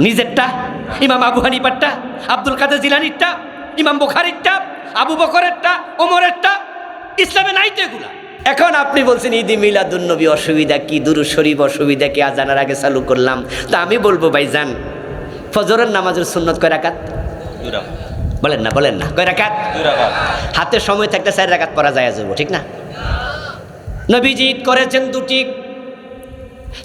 নিজেরটা, ইমাম আবু হানিফারটা, আব্দুল কাদের জিলানীরটা, ইমাম বুখারীরটা, আবু বকরেরটা, ওমরেরটা। ইসলামে নাই তো এগুলা। এখন আপনি বলছেন ঈদ মিলাদুন নবী অসুবিধা কি, দুরূদ শরীফ অসুবিধা কি, আজানের আগে চালু করলাম। তা আমি বলবো ভাইজান, ফজরের নামাজের সুন্নত কয় রাকাত? বলেন না কয় রাকাত? হাতে সময় থাকতে 4 রাকাত পড়া যায় যাবো, ঠিক না? নবীজি ঈদ করেছেন 2টি।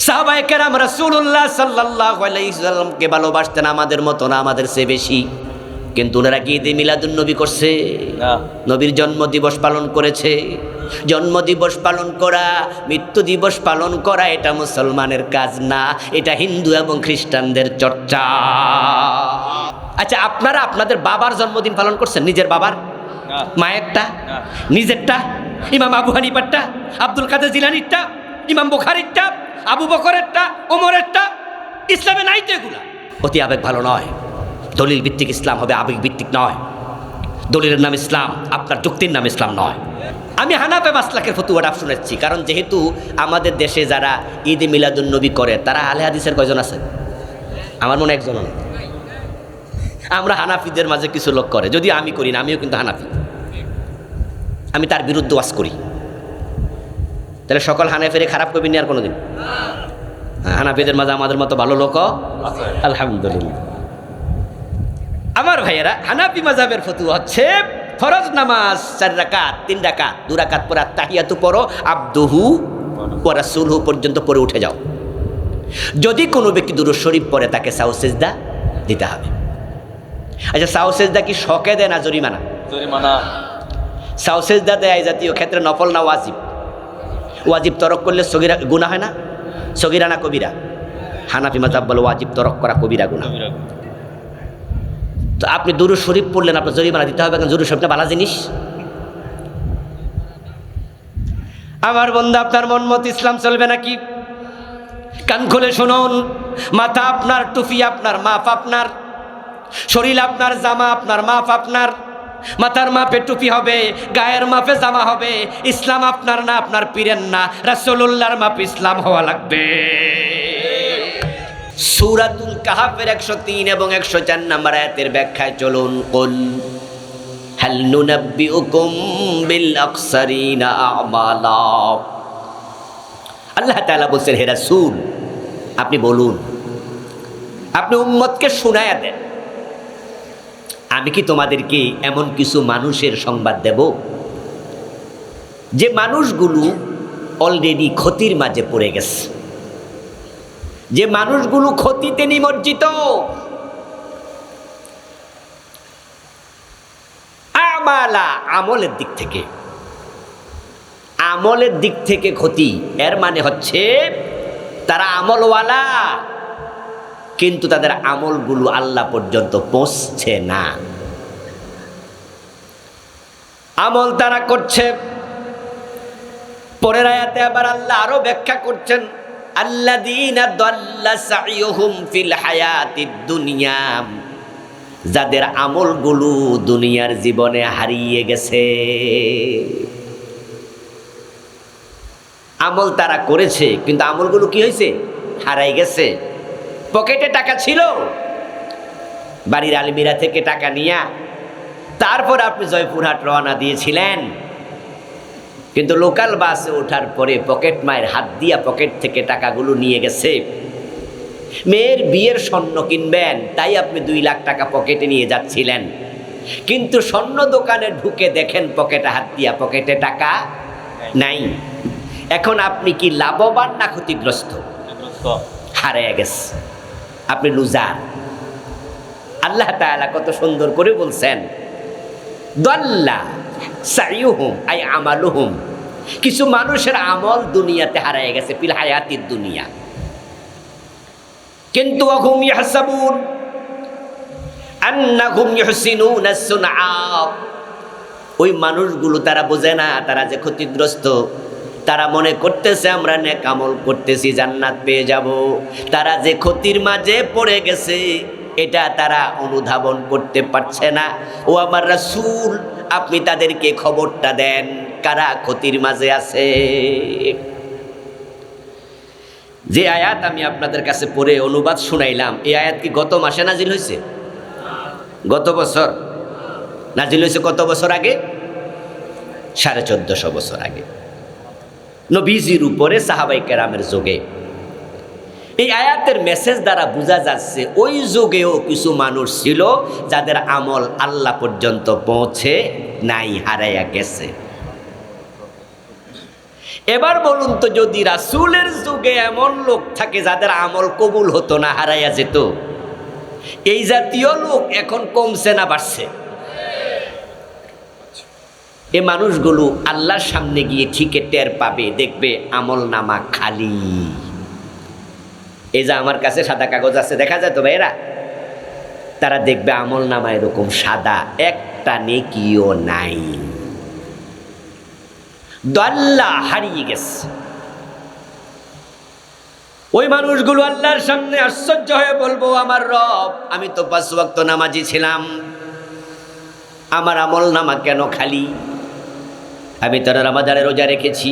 সাহাবায়ে কেরাম রাসূলুল্লাহ সাল্লাল্লাহু আলাইহি ওয়াসাল্লামকে ভালোবাসতেন আমাদের মতো না, আমাদের চেয়ে বেশি। কিন্তু ওনারা কি ঈদে মিলাদুন নবী করছে? না। নবীর জন্মদিবস পালন করেছে। জন্মদিবস পালন করা, মৃত্যু দিবস পালন করা এটা মুসলমানের কাজ না, এটা হিন্দু এবং খ্রিস্টানদের চর্চা। আচ্ছা, আপনারা আপনাদের বাবার জন্মদিন পালন করছেন? নিজের বাবার, মায়েরটা, নিজেরটা, ইমাম আবু হানিফারটা, আব্দুল কাদের জিলানীরটা, ইমাম বুখারীরটা, আবু বকরেরটা, ওমরেরটা। ইসলামে নাই তো এগুলা। অতি আবেগ ভালো নয়। দলিল ভিত্তিক ইসলাম হবে, আবেগ ভিত্তিক নয়। দলিলের নাম ইসলাম, আপনার যুক্তির নাম ইসলাম নয়। আমি হানাফি মাসলাকের ফতোয়াটা শুনেছি, কারণ যেহেতু আমাদের দেশে যারা ঈদ মিলাদুন নবী করে তারা আহলে হাদিসের কয়জন আছে? আমার মনে একজন নেই। আমরা হানাফিদের মাঝে কিছু লোক করে, যদি আমি করি না, আমিও কিন্তু হানাফি। আমি তার বিরুদ্ধে ওয়াজ করি। তাহলে সকল হানাফিরে খারাপ করবি না আর কোনোদিন? হানাফিদের মাঝে আমাদের মতো ভালো লোক আছে, আলহামদুলিল্লাহ। আমার ভাইয়েরা, হানাফি মাযহাবের ফতোয়া হচ্ছে ফরজ নামাজ 4 রাকাত, 3 রাকাত, 2 রাকাত পরে তাহিয়াতু পড়ো, আবদুহু ওয়া রাসূলুহু পর্যন্ত পড়ে উঠে যাও। যদি কোনো ব্যক্তি দুরূদ শরীফ পড়ে তাকে সাহু সিজদা দিতে হবে। আচ্ছা, সাহু সিজদা কি শকে দেয় না জরিমানা? জরিমানা। সাহু সিজদা দেয় এই জাতীয় ক্ষেত্রে নফল না ওয়াজিব? ওয়াজিব তরক করলে সগীরা গুনাহ হয় না? সগীরা না কবিরা? হানাফি মাযহাব বলে ওয়াজিব তরক করা কবিরা গুনাহ। তো আপনি দুরূদ শরীফ পড়লেন, আপনার জরিমানা দিতে হবে, কারণ দুরূদ শরীফটা ভালো জিনিস। আমার বন্ধু, আপনার মন মত ইসলাম চলবে নাকি? কান খুলে শুনুন। মাথা আপনার, টুপি আপনার, মাপ আপনার, শরীর আপনার, জামা আপনার, মাপ আপনার। মাথার মাপে টুপি হবে, গায়ের মাপে জামা হবে। ইসলাম আপনার না, আপনার পীরের না, রাসূলুল্লাহর মাপ ইসলাম হওয়া লাগবে। সূরাতুল কাহফের 103 এবং 104 নম্বর আয়াতের ব্যাখ্যায় চলুন। কুল হাল নুনাব্বিউকুম বিল আকসারিনা আমালা। আল্লাহ তাআলা বলছেন, হে রাসূল আপনি বলুন, আপনি উম্মতকে শুনায়া দেন, আমি কি তোমাদেরকে এমন কিছু মানুষের সংবাদ দেব যে মানুষগুলো অলরেডি ক্ষতির মাঝে পড়ে গেছে, যে মানুষগুলো ক্ষতিতে নিমজ্জিত। আমালা, আমলের দিক থেকে, আমলের দিক থেকে ক্ষতি। এর মানে হচ্ছে তারা আমলওয়ালা, কিন্তু তাদের আমলগুলো আল্লাহ পর্যন্ত পৌঁছছে না। আমল তারা করছে। পরের আয়াতে আবার আল্লাহ আরো ব্যাখ্যা করছেন, আল্লাযীনা দাল্লা সাইয়ুহুম ফিল হায়াতিদ দুনিয়া, যাদের আমলগুলো দুনিয়ার জীবনে হারিয়ে গেছে। আমল তারা করেছে, কিন্তু আমলগুলো কি হয়েছে? হারাই গেছে। পকেটে টাকা ছিল, বাড়ির আলমিরা থেকে টাকা নিয়া তারপর আপনি জয়পুরহাট রওনা দিয়েছিলেন, কিন্তু লোকাল বাসে ওঠার পরে পকেট মায়ের হাত দিয়া পকেট থেকে টাকাগুলো নিয়ে গেছে। মেয়ের বিয়ের স্বর্ণ কিনবেন, তাই আপনি 2 লাখ টাকা পকেটে নিয়ে যাচ্ছিলেন, কিন্তু স্বর্ণ দোকানে ঢুকে দেখেন পকেটে হাত দিয়া পকেটে টাকা নাই। এখন আপনি কি লাভবান না ক্ষতিগ্রস্ত? হারিয়ে গেছে, আপনি লুজার। আল্লাহ তাআলা কত সুন্দর করে বলছেন, দাল্লা সাইয়ুহুম আই আমালুহুম, কিছু মানুষের আমল দুনিয়াতে হারিয়ে গেছে, ফিল হায়াতিদ দুনিয়া। কিন্তু ওয়াহুম ইয়াহসাবুন আন্নাহুম ইহসিনুনা সুনআ, ওই মানুষগুলো তারা বোঝে না তারা যে ক্ষতিগ্রস্ত। তারা মনে করতেছে আমরা নেক আমল করতেছি, জান্নাত পেয়ে যাব। তারা যে ক্ষতির মাঝে পড়ে গেছে এটা তারা অনুধাবন করতে পারছে না। ও আমার রাসূল, আপনি তাদেরকে খবরটা দেন কারা ক্ষতির মাঝে আছে। যে আয়াত আমি আপনাদের কাছে পড়ে অনুবাদ শুনাইলাম, এই আয়াত কি গত মাসে নাজিল হয়েছে? গত বছর নাজিল হয়েছে। কত বছর আগে? 1450 বছর আগে, নবীজির উপরে সাহাবাই কেরামের যুগে। এই আয়াতের মেসেজ দ্বারা বোঝা যাচ্ছে ওই যুগেও কিছু মানুষ ছিল যাদের আমল আল্লাহ পর্যন্ত পৌঁছে নাই, হারাইয়া গেছে। এবার বলুন তো, যদি রাসূলের যুগে এমন লোক থাকে যাদের আমল কবুল হতো না, হারাইয়া যেত, এই জাতীয় লোক এখন কমছে না বাড়ছে? এ মানুষগুলো আল্লাহর সামনে গিয়ে ঠিকই টের পাবে, দেখবে আমল নামা খালি। এই যে আমার কাছে সাদা কাগজ আছে, দেখা যায় তো ভাইরা, তারা দেখবে আমল নামা এরকম সাদা, একটা নেকিও নাই, দল্লা হারিয়ে গেছে। ওই মানুষগুলো আল্লাহর সামনে আশ্চর্য হয়ে বলবো, আমার রব, আমি তো 5 ওয়াক্ত নামাজি ছিলাম, আমার আমল নামা কেন খালি? আমি তো রমাদানে রোজা রেখেছি,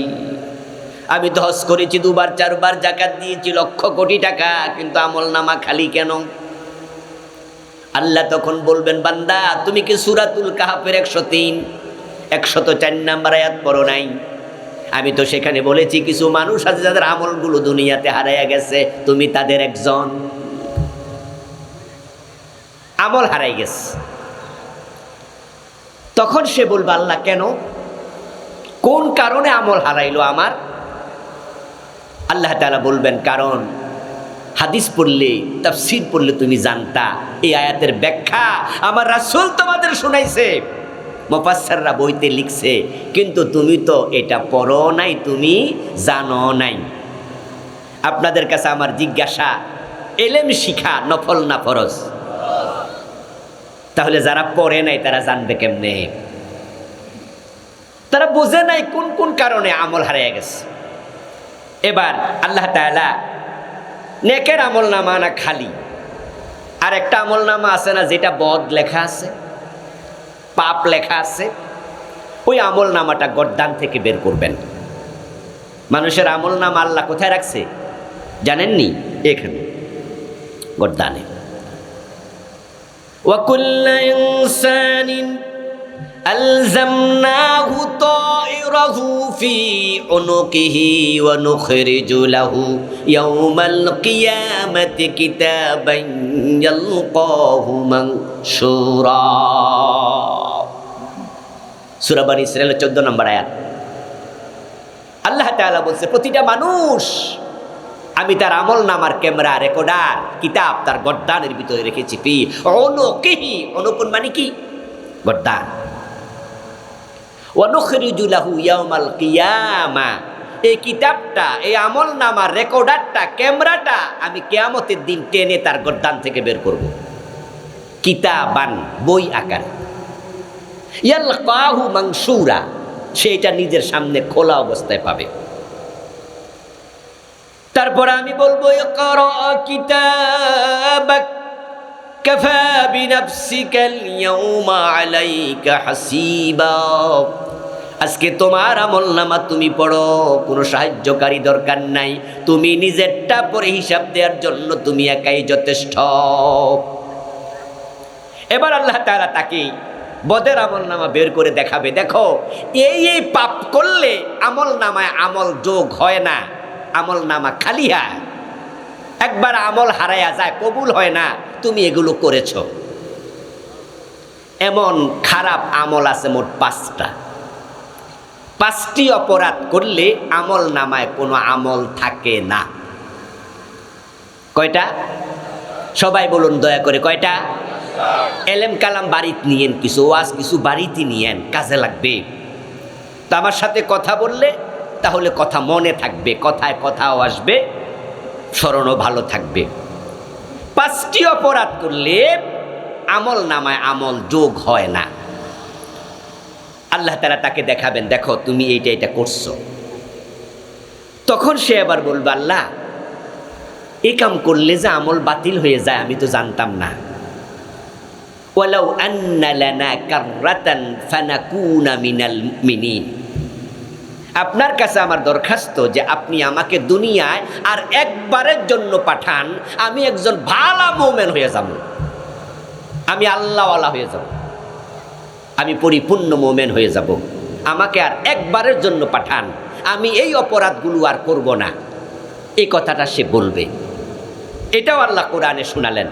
আমি তো হজ করেছি 2বার 4বার, যাকাত দিয়েছি লক্ষ কোটি টাকা, কিন্তু আমল নামা খালি কেন? আল্লাহ তখন বলবেন, বান্দা, তুমি কি সূরাতুল কাহফের 104 নম্বর আয়াত পড়ো নাই? আমি তো সেখানে বলেছি কিছু মানুষ আছে যাদের আমলগুলো দুনিয়াতে হারাইয়া গেছে, তুমি তাদের একজন। আমল হারাই গেছে। তখন সে বলবে, আল্লাহ কেন, কোন কারণে আমল হারাইলো আমার? আল্লাহ তাআলা বলবেন, কারণ হাদিস পড়লে, তাফসীর পড়লে তুমি জানতা, এই আয়াতের ব্যাখ্যা আমার রাসূল তোমাদের শুনাইছে, মুফাসসিররা বইতে লিখছে, কিন্তু তুমি তো এটা পড়ো নাই, তুমি জানো নাই। আপনাদের কাছে আমার জিজ্ঞাসা, ইলম শিখা নফল না ফরজ? তাহলে যারা পড়ে নাই তারা জানবে কেমনে? তারা বুঝে নাই কোন কোন কারণে আমল হারিয়ে গেছে। এবার আল্লাহ তাআলা নেকের আমল নামা না খালি, আর একটা আমল নামা আছে না যেটা বদ লেখা আছে, পাপ লেখা আছে, ওই আমল নামাটা গর্দান থেকে বের করবেন। মানুষের আমল নামা আল্লাহ কোথায় রাখছে জানেননি? এখানে গর্দানে। ওয়াকুল্লু ইনসানিন আলজামনাহু তায়রাহু ফি উনুকিহি ওয়া নুখরিজু লাহু ইয়াওমাল কিয়ামাতি কিতাবান ইয়ালকাহু মানশুরা। সূরা বনী ইসরাঈল 14 নম্বর আয়াত। আল্লাহ তাআলা বলছে, প্রতিটা মানুষ আমি তার আমল নামার ক্যামেরা রেকর্ডার কিতাব তার গর্দানের ভিতরে রেখেছি। ফি উনুকিহি, উনুকুন মানে কি? গর্দান। ওয়া নুখরিজু লাহু ইয়াওমাল কিয়ামা, এই কিতাবটা, এই আমল নামার রেকর্ডারটা, ক্যামেরাটা আমি কিয়ামতের দিন টেনে তার গর্দান থেকে বের করব, কিতাবান, বই আকার। ইয়ালকাহু মানশুরা, সেটা নিজের সামনে খোলা অবস্থায় পাবে। তারপর আমি বলবো, ইকরা কিতাবাক কাফা বিনাফসিকাল ইয়াউমা আলাইকা হাসিবা। আজকে তোমার আমলনামা তুমি পড়ো, কোনো সাহায্যকারী দরকার নাই, তুমি নিজেরটা পড়ে হিসাব দেওয়ার জন্য তুমি একাই যথেষ্ট। এবার আল্লাহ তাআলা তাকে বদের আমলনামা বের করে দেখাবে, দেখো এই এই পাপ করলে আমলনামায় আমল যোগ হয় না, আমলনামা খালি হয়, একবার আমল হারায়া যায়, কবুল হয় না, তুমি এগুলো করেছ। এমন খারাপ আমল আছে মোট 5টা। 5টি অপরাধ করলে আমল নামায় কোনো আমল থাকে না। কয়টা? সবাই বলুন দয়া করে, কয়টা? এলেম কালাম বাড়িতে নিয়েন, কিছু ওয়াজ কিছু বাড়িতে নিয়েন, কাজে লাগবে। তা আমার সাথে কথা বললে তাহলে কথা মনে থাকবে, কথায় কথাও আসবে, স্মরণও ভালো থাকবে। 5টি অপরাধ করলে আমল নামায় আমল যোগ হয় না। আল্লাহ তাআলা তাকে দেখাবেন, দেখো তুমি এইটা এটা করছো। তখন সে আবার বলবে, আল্লাহ এই কাম করলে যে আমল বাতিল হয়ে যায় আমি তো জানতাম না। ওয়ালাউ আন্না লানা কাররাতান ফানাকুনা মিনাল মুমিনিন, আপনার কাছে আমার দরখাস্ত যে আপনি আমাকে দুনিয়ায় আর একবারের জন্য পাঠান, আমি একজন ভালো মুমিন হয়ে যাব, আমি আল্লাহওয়ালা হয়ে যাব, আমি পরিপূর্ণ মুমিন হয়ে যাব। আমাকে আর একবারের জন্য পাঠান, আমি এই অপরাধগুলো আর করব না। এই কথাটা সে বলবে। এটাও আল্লাহ কোরআনে শোনালেন।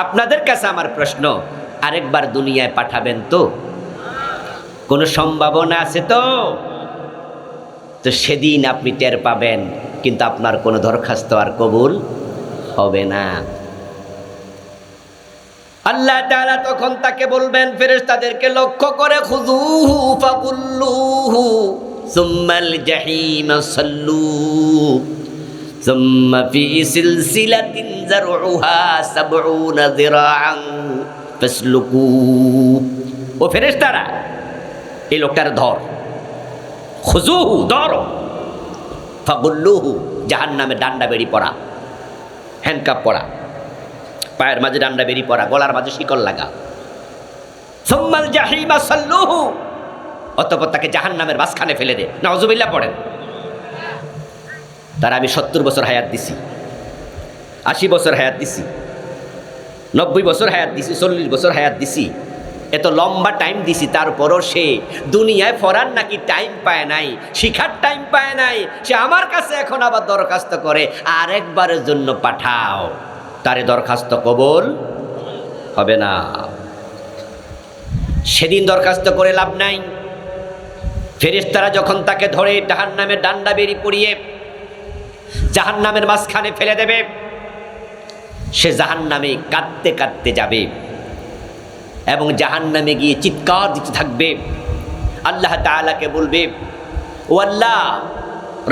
আপনাদের কাছে আমার প্রশ্ন, আরেকবার দুনিয়ায় পাঠাবেন তো? কোনো সম্ভাবনা আছে তো? তো সেদিন আপনি টের পাবেন, কিন্তু আপনার কোনো দরখাস্ত আর কবুল হবে না। আল্লাহ তাআলা তখন তাকে বলবেন, ফেরেশতাদেরকে লক্ষ্য করে, খুযুহু ফাগুল্লুহু সুম্মাল জাহিমা সাল্লু সুম্মা ফি সিলসিলাতিন যারউহা ৭০ যিরাআন ফাসলুকু। ও ফেরেশতারা, এই লোকটার ধর, খুযুহু ধরো, ফাগুল্লুহু জাহান্নামে ডান্ডা বেড়ি পড়া, হ্যান্ডকাপ পড়া, পায়ের মাঝে ডান্ডা বেরি পড়া, গলার মাঝে শিকল লাগা। সুম্মাল জাহিমা সাল্লুহু, অতঃপর তাকে জাহান্নামের মাঝখানে ফেলে দে। নাউজুবিল্লাহ পড়েন। তার আমি ৭০ বছর হায়াত দিছি, ৮০ বছর হায়াত দিছি, ৯০ বছর হায়াত দিছি, ৪০ বছর হায়াত দিছি, এত লম্বা টাইম দিছি, তারপরও সে দুনিয়ায় ফরার নাকি টাইম পায় নাই, শিখার টাইম পায় নাই। সে আমার কাছে এখন আবার দরখাস্ত করে, আরেকবারের জন্য পাঠাও। তারে দরখাস্ত কবুল হবে না। সেদিন দরখাস্ত করে লাভ নাই। ফেরেশতারা যখন তাকে ধরে জাহান্নামের ডান্ডা বেরি পড়িয়ে জাহান্নামের মাঝখানে ফেলে দেবে, সে জাহান্নামে কাঁদতে কাঁদতে যাবে এবং জাহান্নামে গিয়ে চিৎকার দিতে থাকবে। আল্লাহ তাআলাকে বলবে, ও আল্লাহ,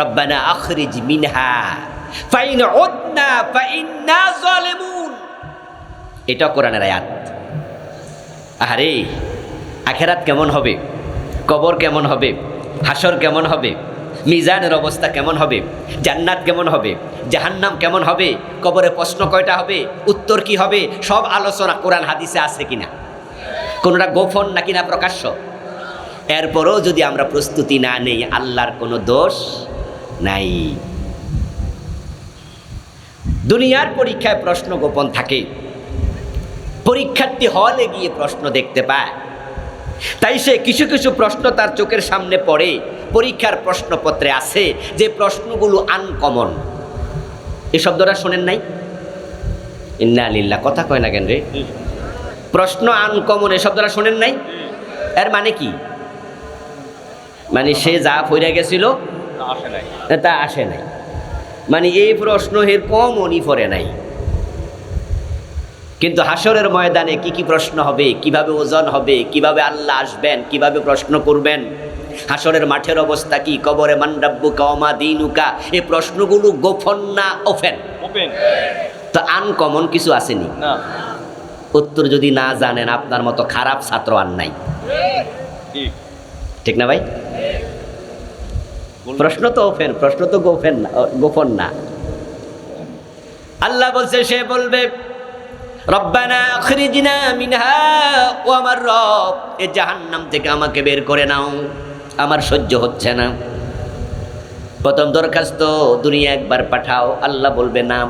রব্বানা আখরিজ মিনহা ফাইন উদনা ফাইন্না যালিমুন। এটা কোরআনের আয়াত। আরে আখিরাত কেমন হবে, কবর কেমন হবে, হাসর কেমন হবে, মিজানের অবস্থা কেমন হবে, জান্নাত কেমন হবে, জাহান্নাম কেমন হবে, কবরে প্রশ্ন কয়টা হবে, উত্তর কি হবে, সব আলোচনা কোরআন হাদিসে আছে কিনা, কোনটা গোপন নাকি না প্রকাশ্য। এরপরও যদি আমরা প্রস্তুতি না নেই, আল্লাহর কোনো দোষ নাই। দুনিয়ার পরীক্ষায় প্রশ্ন গোপন থাকে, পরীক্ষার্থী হলে গিয়ে প্রশ্ন দেখতে পায়, তাই সে কিছু কিছু প্রশ্ন তার চোখের সামনে পড়ে। পরীক্ষার প্রশ্নপত্রে আছে যে প্রশ্নগুলো আনকমন। এই শব্দটা শোনেন নাই? ইন্না লিল্লাহ, কথা কয় না কেন রে? প্রশ্ন আনকমন, এই শব্দটা শোনেন নাই? এর মানে কি? মানে সে যা পড়ে গেছিল তা আসে নাই, মানে এই প্রশ্ন এর কমনই পড়ে নাই। কিন্তু হাসরের ময়দানে কি কি প্রশ্ন হবে, কিভাবে ওজন হবে, কিভাবে আল্লাহ আসবেন, কিভাবে প্রশ্ন করবেন, হাসরের মাঠের অবস্থা কি, কবরে মান রাব্বুকা ওয়া মা দীনুকা, এই প্রশ্নগুলো গোপন না ওপেন? তো আনকমন কিছু আসেনি না। উত্তর যদি না জানেন, আপনার মতো খারাপ ছাত্র আর নাই। ঠিক না ভাই? প্রশ্ন তো ওপেন, প্রশ্ন তো গোপন না। আল্লাহ বলছে, সে বলবে, রব্বানা আখরিজনা মিনহা, ও আমার রব, এ জাহান্নাম থেকে আমাকে বের করে নাও, আমার সহ্য হচ্ছে না। প্রথম দরখাস্ত, দুনিয়া একবার পাঠাও। আল্লাহ বলবে না।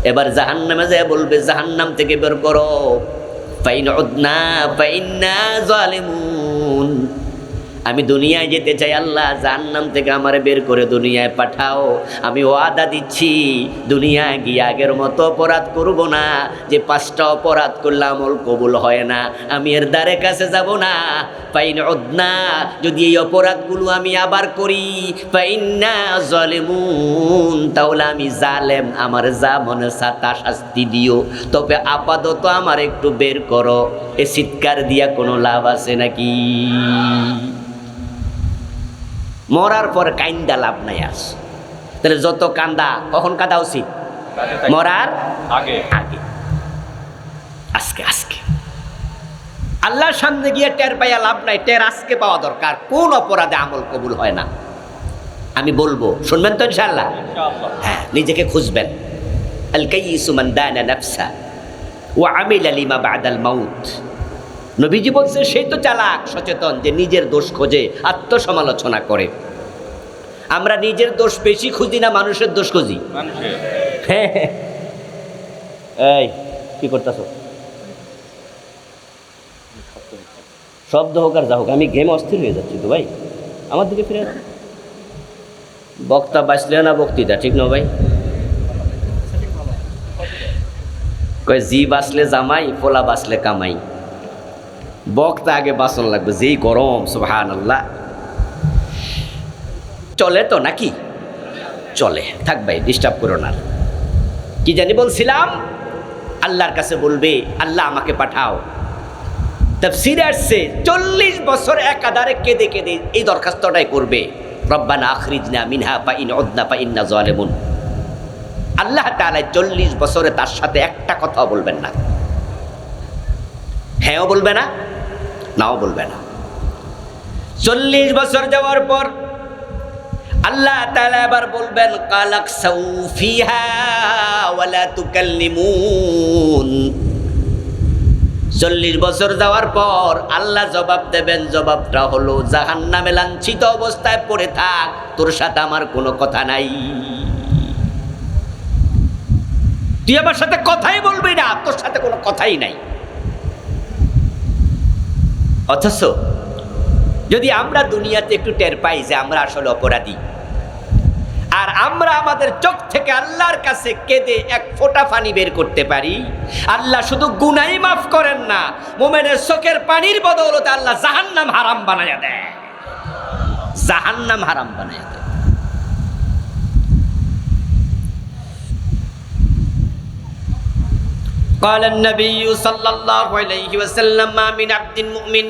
এবার জাহান্নামে যায় বলবে, জাহান্নাম থেকে বের করো। ফাইন উদনা ফাইন্না যালিমুন। আমি দুনিয়ায় যেতে চাই আল্লাহ, জাহান্নাম থেকে আমার বের করে দুনিয়ায় পাঠাও। আমি ওয়াদা দিচ্ছি, দুনিয়ায় গিয়ে আগের মতো অপরাধ করব না, যে 5টা অপরাধ করলে আমল কবুল হয় না, আমি এর দ্বারে কাছে যাব না। ফাইন উদনা, যদি এই অপরাধগুলো আমি আবার করি, ফাইন্না যালিমুন, তাহলে আমি জালেম, আমার যা মনে তা শাস্তি দিও, তবে আপাতত আমার একটু বের করো। এ চিৎকার দিয়া কোনো লাভ আছে নাকি? মরার পর কাইন্দা লাভ নাই। আস তাহলে যত কান্দা, কখন কাঁদা উচিত? মরার আগে আগে। আজকে আজকে আল্লাহর সামনে গিয়ে টের পাইয়া লাভ নাই, টের আজকে পাওয়া দরকার। কোন অপরাধে আমল কবুল হয় না আমি বলবো, শুনবেন তো ইনশাআল্লাহ? হ্যাঁ, নিজেকে খুঁজবেন। আল কাইয়িসু মান দানা নাফসা ওয়া আমিলা লিমা বাদাল মাউত। নবীজি বলছে, সেই তো চালাক সচেতন যে নিজের দোষ খোঁজে, আত্মসমালোচনা করে। আমরা নিজের দোষ বেশি খুঁজি না মানুষের দোষ খুঁজি? হ্যাঁ। এই কি করতেছ? শব্দ হোক আর যা হোক, আমি গেম অস্থির হয়ে যাচ্ছি তো ভাই, আমার দিকে ফিরে আসো। বক্তা বাঁচলে না বক্তৃতা, ঠিক না ভাই? কয় জি বাঁচলে জামাই, পোলা বাঁচলে কামাই। বক্তা আগে বাঁচন লাগবে, যেই গরম, সুবহানাল্লাহ। চলে তো নাকি? চলে, থাক ভাই, ডিস্টার্ব করো না। কি জানি বলছিলাম? আল্লাহর কাছে বলবে, আল্লাহ আমাকে পাঠাও। তাফসীরে আসছে 40 বছর একাধারে কেঁদে কেঁদে এই দরখাস্তটাই করবে, রব্বানা আখরিজনা মিনহা ফাইন উদনা ফাইন্না যালিমুন। আল্লাহ তাআলা 40 বছরে তার সাথে একটা কথাও বলবেন না, হ্যাঁও বলবে না, নাও বলবে না। 40 বছর যাওয়ার পর আল্লাহ তাআলা এবার বলবেন, কালাক সাউফিহা ওয়ালা তুকাল্লিমুন। 40 বছর যাওয়ার পর আল্লাহ জবাব দেবেন, জবাবটা হলো জাহান্নামে লাঞ্ছিত অবস্থায় পড়ে থাক, তোর সাথে আমার কোনো কথা নাই। তুই আমার সাথে কথাই বলবি না, তোর সাথে কোনো কথাই নাই। অথচ যদি আমরা দুনিয়াতে একটু টের পাই যে আমরা আসলে অপরাধী, আর আমরা আমাদের চোখ থেকে আল্লাহর কাছে কেঁদে এক ফোঁটা পানি বের করতে পারি, আল্লাহ শুধু গুনাহই মাফ করেন না, মুমিনের চোখের পানির বদৌলতে আল্লাহ জাহান্নাম হারাম বানায়া দেয়, জাহান্নাম হারাম বানায়া দেয়। قال النبي صلى الله عليه وسلم ما من عبد مؤمن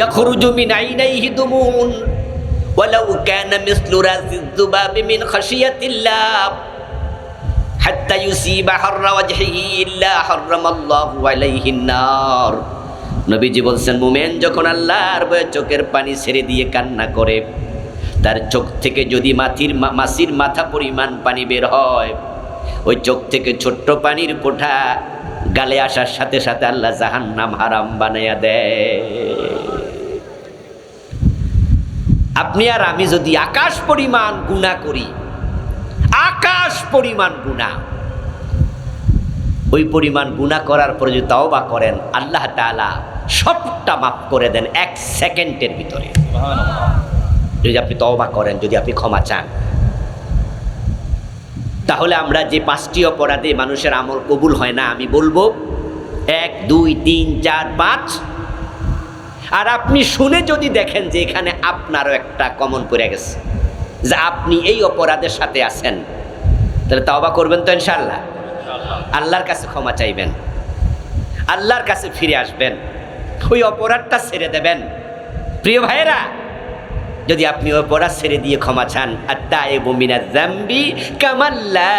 يخرج من عينيه دموع ولو كان مثل راس الذباب من خشية الله حتى يصيب حر وجهه إلا حرم الله عليه النار। নবীজি বলছেন, মুমিন যখন আল্লাহর ভয়ে চোখের পানি ছেড়ে দিয়ে কান্না করে, তার চোখ থেকে যদি মাছির মাথা পরিমাণ পানি বের হয়, ওই চোখ থেকে ছোট্ট পানির ফোঁটা গালে আসার সাথে সাথে আল্লাহ জাহান্নাম হারাম বানায়া দেয়। আপনি আর আমি যদি আকাশ পরিমাণ গুনাহ করি, আকাশ পরিমাণ গুনাহ, ওই পরিমাণ গুনাহ করার পর যদি তওবা করেন, আল্লাহ তাআলা সবটা মাফ করে দেন 1 সেকেন্ডের ভিতরে। যদি আপনি তওবা করেন, যদি আপনি ক্ষমা চান, তাহলে আমরা যে 5টি অপরাধে মানুষের আমল কবুল হয় না, আমি বলবো 1, 2, 3, 4, 5। আর আপনি শুনে যদি দেখেন যে এখানে আপনারও একটা কমন পড়ে গেছে, যে আপনি এই অপরাধের সাথে আছেন, তাহলে তওবা করবেন তো ইনশাআল্লাহ। আল্লাহর কাছে ক্ষমা চাইবেন, আল্লাহর কাছে ফিরে আসবেন, ওই অপরাধটা ছেড়ে দেবেন। প্রিয় ভাইয়েরা, যদি আপনি অপরাধ ছেড়ে দিয়ে ক্ষমা চান, আত্তাইবু মিনাজ যামবি কামান লা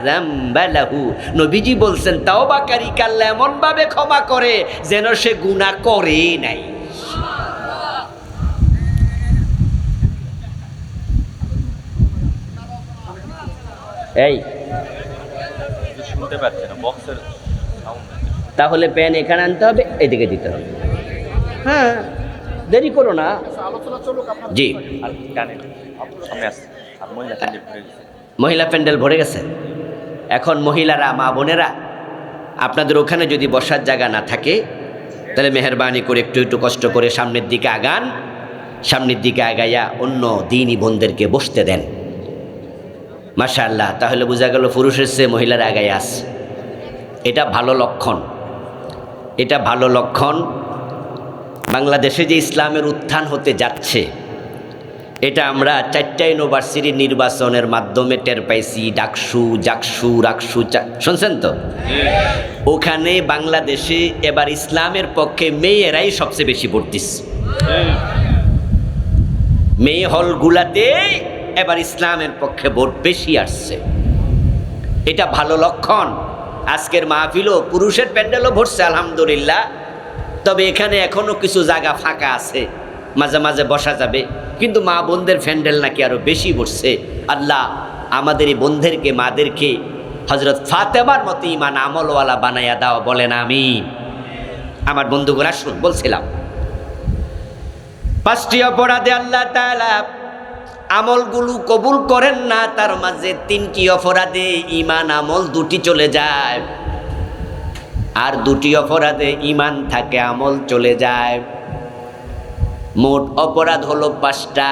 যামবা লাহু। নবীজি বলছেন, তওবাকারীকে আল্লাহ এমন ভাবে ক্ষমা করে যেন সে গুনাহ করে নাই। এই শুনতে পাচ্ছেন না, বক্সের সাউন্ড। তাহলে পেন এখানে আনতে হবে, এদিকে দিতে হবে। হ্যাঁ, দেরি করো না। জি, মহিলা প্যান্ডেল ভরে গেছে। এখন মহিলারা, মা বোনেরা, আপনাদের ওখানে যদি বসার জায়গা না থাকে, তাহলে মেহেরবানি করে একটু একটু কষ্ট করে সামনের দিকে আগান। সামনের দিকে আগাইয়া অন্য দিনী বোনদেরকে বসতে দেন। মাশাআল্লাহ, তাহলে বোঝা গেল পুরুষের চেয়ে মহিলারা আগাইয়া আছে। এটা ভালো লক্ষণ, এটা ভালো লক্ষণ। বাংলাদেশে যে ইসলামের উত্থান হতে যাচ্ছে, এটা আমরা 4টা ইউনিভার্সিটির নির্বাচনের মাধ্যমে টের পাইছি। ডাকসু, জাকসু, রাকসু, শুনছেন তো? ওখানে বাংলাদেশে এবার ইসলামের পক্ষে মেয়েরাই সবচেয়ে বেশি ভোট দিচ্ছে। মেয়ে হলগুলাতে এবার ইসলামের পক্ষে ভোট বেশি আসছে, এটা ভালো লক্ষণ। আজকের মাহফিলও পুরুষের প্যান্ডেলও ভরছে আলহামদুলিল্লাহ। তবে এখানে এখনো কিছু জায়গা ফাঁকা আছে, মাঝে মাঝে বসা যাবে, কিন্তু মা বোনদের প্যান্ডেল নাকি আরো বেশি বসছে। আল্লাহ আমাদের এই বোনদেরকে, মাদেরকে হযরত ফাতেমার মতো ঈমান আমলওয়ালা বানায়া দাও, বলেন আমিন। আমার বন্ধুগণ, শুন, বলছিলাম 5টি অপরাধে আল্লাহ তাআলা আমলগুলো কবুল করেন না, তার মাঝে 3টি অপরাধে ঈমান আমল দুটি চলে যায়, আর 2টি অপরাধে ঈমান থাকে আমল চলে যায়। মোট অপরাধ হলো 5টা।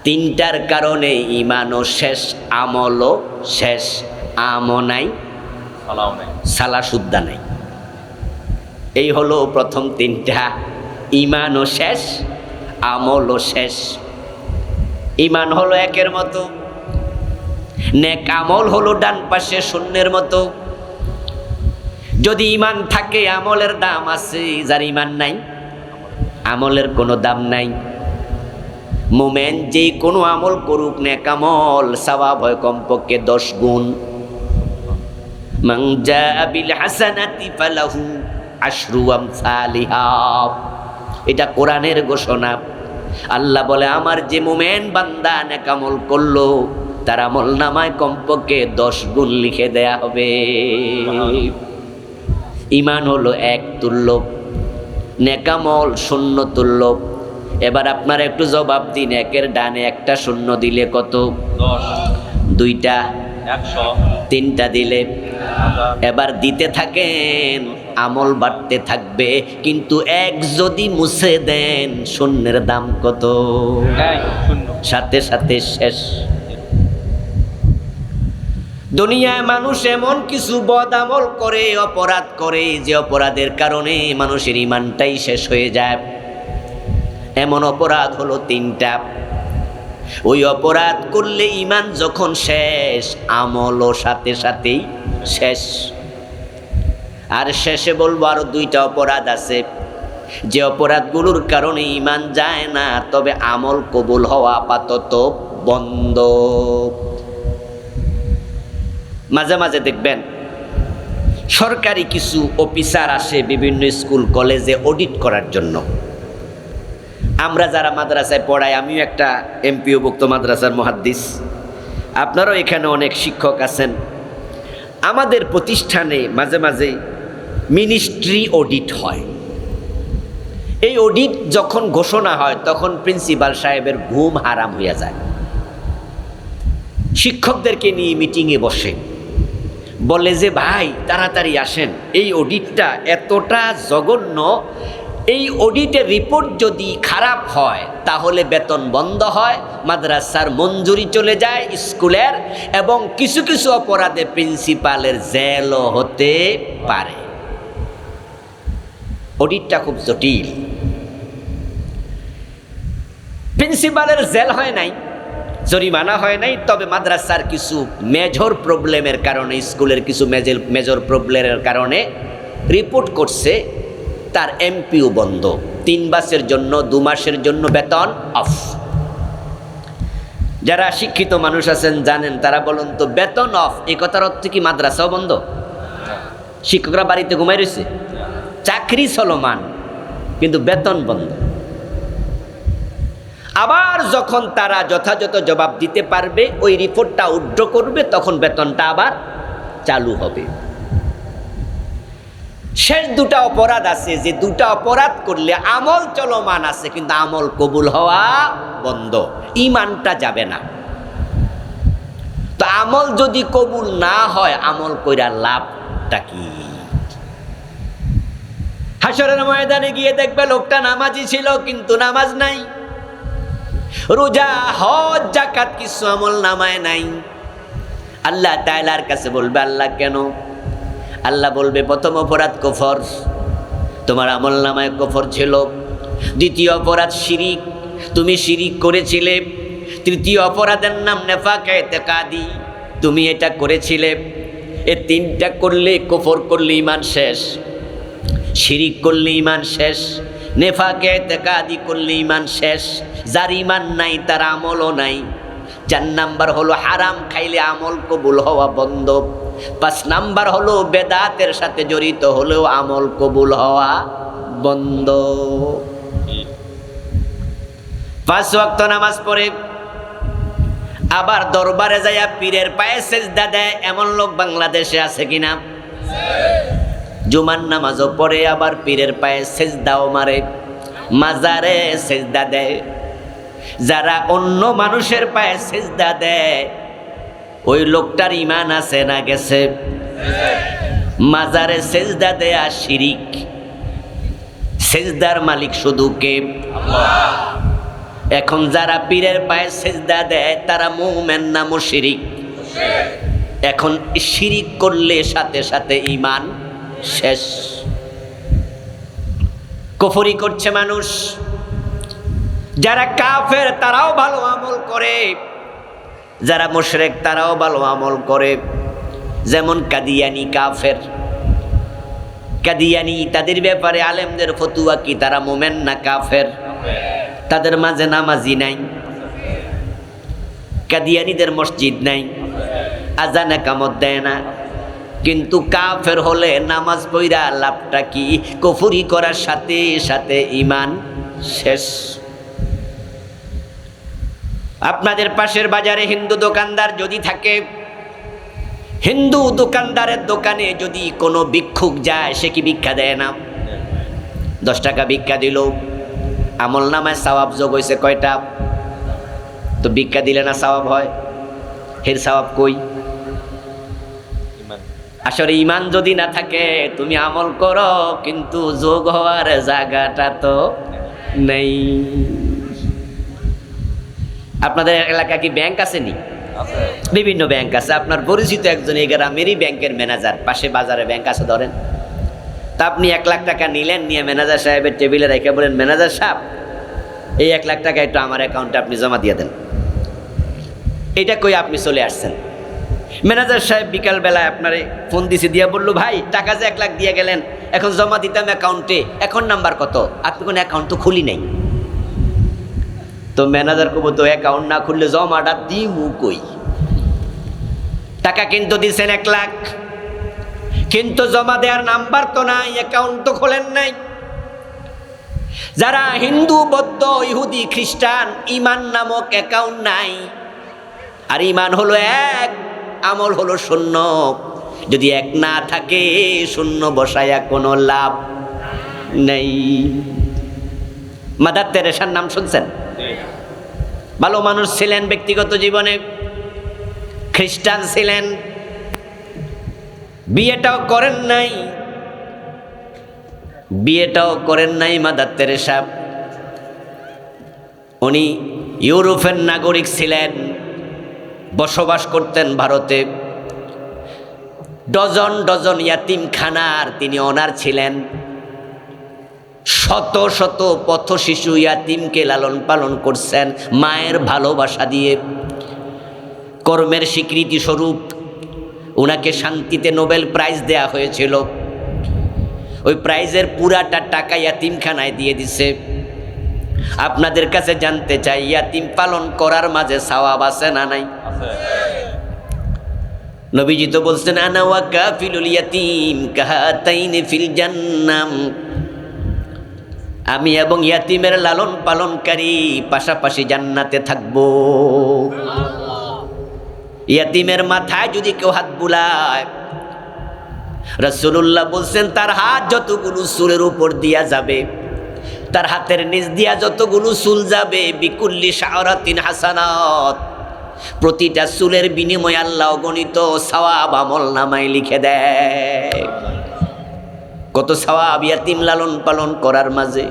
3টার কারণে ঈমানও শেষ, আমলও শেষ। আমও নাই, সালা শুদ্ধা নাই। এই হলো প্রথম 3টা। ঈমানও শেষ, আমলও শেষ। ঈমান হলো একের মতো, নেক আমল হলো ডান পাশে শূন্যের মতো। যদি ঈমান থাকে আমলের দাম আছে, যার ঈমান নাই আমলের কোনো দাম নাই। মোমেন যে কোনো আমল করুক, নেক আমল, সওয়াব হয় কমপক্ষে 10 গুণ। মান জাআ বিল হাসানাতি ফালাহু আশরু আমসালিহা, এটা কোরআনের ঘোষণা। আল্লাহ বলে, আমার যে মোমেন বান্দা নেক আমল করলো, তার আমল নামায় কমপক্ষে 10 গুণ লিখে দেয়া হবে। ঈমান হলো 1 তুল্য, নেক আমল 0 তুল্য। এবার আপনারা একটু জবাব দিন, 1-এর ডানে একটা 0 দিলে কত? 10, 2টা 100, 3টা দিলে, 1000, এবার দিতে থাকেন, আমল বাড়তে থাকবে। কিন্তু 1 যদি মুছে দেন, 0-এর দাম কত? 0। সাথে সাথে শেষ। দুনিয়ায় মানুষ এমন কিছু বদ আমল করে, অপরাধ করে, যে অপরাধের কারণে মানুষের ঈমানটাই শেষ হয়ে যায়। এমন অপরাধ হলো 3টা। ওই অপরাধ করলে ঈমান যখন শেষ, আমলও সাথে সাথেই শেষ। আর শেষে বলবো আরো 2টা অপরাধ আছে, যে অপরাধগুলোর কারণে ঈমান যায় না, তবে আমল কবুল হওয়া আপাতত বন্ধ। মাঝে মাঝে দেখবেন সরকারি কিছু অফিসার আসে বিভিন্ন স্কুল কলেজে অডিট করার জন্য। আমরা যারা মাদ্রাসায় পড়াই, আমিও একটা এমপিওভুক্ত মাদ্রাসার মুহাদ্দিস, আপনারাও এখানে অনেক শিক্ষক আছেন। আমাদের প্রতিষ্ঠানে মাঝে মাঝে মিনিস্ট্রি অডিট হয়। এই অডিট যখন ঘোষণা হয়, তখন প্রিন্সিপাল সাহেবের ঘুম হারাম হয়ে যায়। শিক্ষকদেরকে নিয়ে মিটিংয়ে বসে, বলে যে ভাই তাড়াতাড়ি আসেন, এই অডিটটা এতটা জঘন্য, এই অডিটের রিপোর্ট যদি খারাপ হয় তাহলে বেতন বন্ধ হয়, মাদ্রাসার মঞ্জুরি চলে যায় স্কুলের, এবং কিছু কিছু অপরাধে প্রিন্সিপালের জেলও হতে পারে। অডিটটা খুব জটিল। প্রিন্সিপালের জেল হয় নাই, জরিমানা হয় নাই, তবে মাদ্রাসার কিছু মেজর প্রবলেমের কারণে, স্কুলের কিছু মেজর প্রবলেমের কারণে রিপোর্ট করছে তার এমপিও বন্ধ, 3 মাসের জন্য, 2 মাসের জন্য বেতন অফ। যারা শিক্ষিত মানুষ আছেন জানেন, তারা বলুন তো, বেতন অফ এই কথার অর্থ কি মাদ্রাসাও বন্ধ? শিক্ষকরা বাড়িতে ঘুমাই রয়েছে, চাকরি চলমান, কিন্তু বেতন বন্ধ। আবার যখন তারা যথাযথ জবাব দিতে পারবে, ওই রিপোর্টটা উইথড্র করবে, তখন বেতনটা আবার চালু হবে। শেষ 2টা অপরাধ আছে, যে 2টা অপরাধ করলে আমল চলমান আছে, কিন্তু আমল কবুল হওয়া বন্ধ, ঈমানটা যাবে না। তো আমল যদি কবুল না হয়, আমল কইরা লাভটা কি? হাসরের ময়দানে গিয়ে দেখবে লোকটা নামাজি ছিল, কিন্তু নামাজ নাই, রোজা হজ যাকাত কিছু আমল নামায় নাই। আল্লাহ তাআলার কাছে বলবে, আল্লাহ কেন? আল্লাহ বলবে, প্রথম অপরাধ কুফর, তোমার আমল নামায় কুফর ছিল। দ্বিতীয় অপরাধ শিরিক, তুমি শিরিক করেছিলে। তৃতীয় অপরাধের নাম নেফাক ইতিকাদি, তুমি এটা করেছিলে। এই 3টা করলে, কুফর করলে ঈমান শেষ, শিরিক করলে ঈমান শেষ, নেফাক ইতিকাদি করলে ঈমান শেষ। যার ঈমান নাই তার আমলও নাই। 4 নাম্বার হলো হারাম খাইলে আমল কবুল হওয়া বন্ধ। 5 নাম্বার হলো বেদাতের সাথে জড়িত হলেও আমল কবুল হওয়া বন্ধ। 5 ওয়াক্ত নামাজ পড়ে, আবার দরবারে যাইয়া পীরের পায়ে সেজদা দেয়, এমন লোক বাংলাদেশে আছে কিনা? জুমার নামাজও পড়ে, আবার পীরের পায়ে সেজদাও মারে, মাজারে সেজদা দেয়। যারা অন্য মানুষের পায়ে সিজদা দেয় ওই লোকটার ঈমান আছে না গেছে? মাজারে সিজদা দেয়া শিরিক। সিজদার মালিক শুধু কে? এখন যারা পীরের পায়ে সিজদা দেয় তারা মুমিন না মুশরিক? এখন শিরিক করলে সাথে সাথে ঈমান শেষ। কুফরি করছে মানুষ। যারা কাফের তারাও ভালো আমল করে, যারা মুশরিক তারাও ভালো আমল করে। যেমন কাদিয়ানি কাফের। কাদিয়ানি তাদের ব্যাপারে আলেমদের ফতুয়া কি তারা মুমিন না কাফের? তাদের মাঝে নামাজি নাই, কাদিয়ানিদের মসজিদ নাই, আজান একামত দেয় না, কিন্তু কাফের হলে নামাজ পড়া লাভটা কি? কুফরি করার সাথে সাথে ঈমান শেষ। আপনাদের পাশের বাজারে হিন্দু দোকানদার যদি থাকে, হিন্দু দোকানদারের দোকানে যদি কোনো ভিক্ষুক যায়, সে কি ভিক্ষা দেয় না? 10 টাকা ভিক্ষা দিল, আমল নামায় সওয়াব যোগ হয়েছে কয়টা? তো ভিক্ষা দিলে না সওয়াব হয়? এর সওয়াব কই? আসলে ঈমান যদি না থাকে তুমি আমল করো, কিন্তু যোগ হওয়ার জায়গাটা তো নেই। আপনাদের এলাকা কি ব্যাংক আসেনি? বিভিন্ন ব্যাংক আছে। আপনার পরিচিত একজন এই গ্রামেরই ব্যাংকের ম্যানেজার, পাশে বাজারে ব্যাংক আছে ধরেন। তা আপনি 1 লাখ টাকা নিলেন, নিয়ে ম্যানেজার সাহেবের টেবিলে রেখে বলেন, ম্যানেজার সাহেব এই 1 লাখ টাকা একটু আমার অ্যাকাউন্টে আপনি জমা দিয়ে দেন। এটা কই আপনি চলে আসছেন। ম্যানেজার সাহেব বিকালবেলায় আপনারে ফোন দিছে, দিয়া বললো, ভাই টাকা যে 1 লাখ দিয়ে গেলেন, এখন জমা দিতাম অ্যাকাউন্টে, অ্যাকাউন্ট নাম্বার কত? আপনি কোনো অ্যাকাউন্ট তো খুলি নাই। তো ম্যানেজার কব, তো অ্যাকাউন্ট না খুললে জমাটা দিমু কই? টাকা কিন্তু দিছেন 1 লাখ, কিন্তু জমা দেওয়ার নাম্বার তো নাই, অ্যাকাউন্ট তো খোলেন নাই। যারা হিন্দু, বৌদ্ধ, ইহুদি, খ্রিস্টান, ঈমান নামক অ্যাকাউন্ট নাই, আর ঈমান হলো 1, আমল হলো 0। যদি 1 না থাকে, 0 বসায়া কোনো লাভ নেই। মাদার তেরেসার নাম শুনছেন? ভালো মানুষ ছিলেন ব্যক্তিগত জীবনে, খ্রিস্টান ছিলেন, বিয়েটাও করেন নাই মাদার তেরেসা। উনি ইউরোপের নাগরিক ছিলেন, বসবাস করতেন ভারতে। ডজন ডজন ইয়াতিমখানার তিনি ওনার ছিলেন। শত শত পথ শিশু ইয়াতিমকে লালন পালন করছেন মায়ের ভালোবাসা দিয়ে। কর্মের স্বীকৃতি স্বরূপ ওনাকে শান্তিতে নোবেল প্রাইজ দেয়া হয়েছিল। ওই প্রাইজের পুরাটা টাকা ইয়াতিমখানায় দিয়ে দিছে। আপনাদের কাছে জানতে চাই, ইয়াতিম পালন করার মাঝে সওয়াব আছে না নাই? নবীজি তো বলছেন, আনা ওয়া কাফিলুল ইয়াতিম কাহাতাইনি ফিল জান্নাম। আমি এবং ইয়াতিমের লালন পালনকারী পাশাপাশি জান্নাতে থাকবো। ইয়াতিমের মাথায় যদি কেউ হাত বুলায়, রাসূলুল্লাহ বলছেন, তার হাত যতগুলো চুলের উপর দিয়া যাবে, তার হাতের নিচ দিয়া যতগুলো চুল যাবে, বিকুল্লি শাওরাতিন হাসানাত, প্রতিটা চুলের বিনিময়ে আল্লাহ গণিত সওয়াব আমল নামায় লিখে দেয়। কত সওয়াব ইয়াতিম লালন পালন করার মাঝে।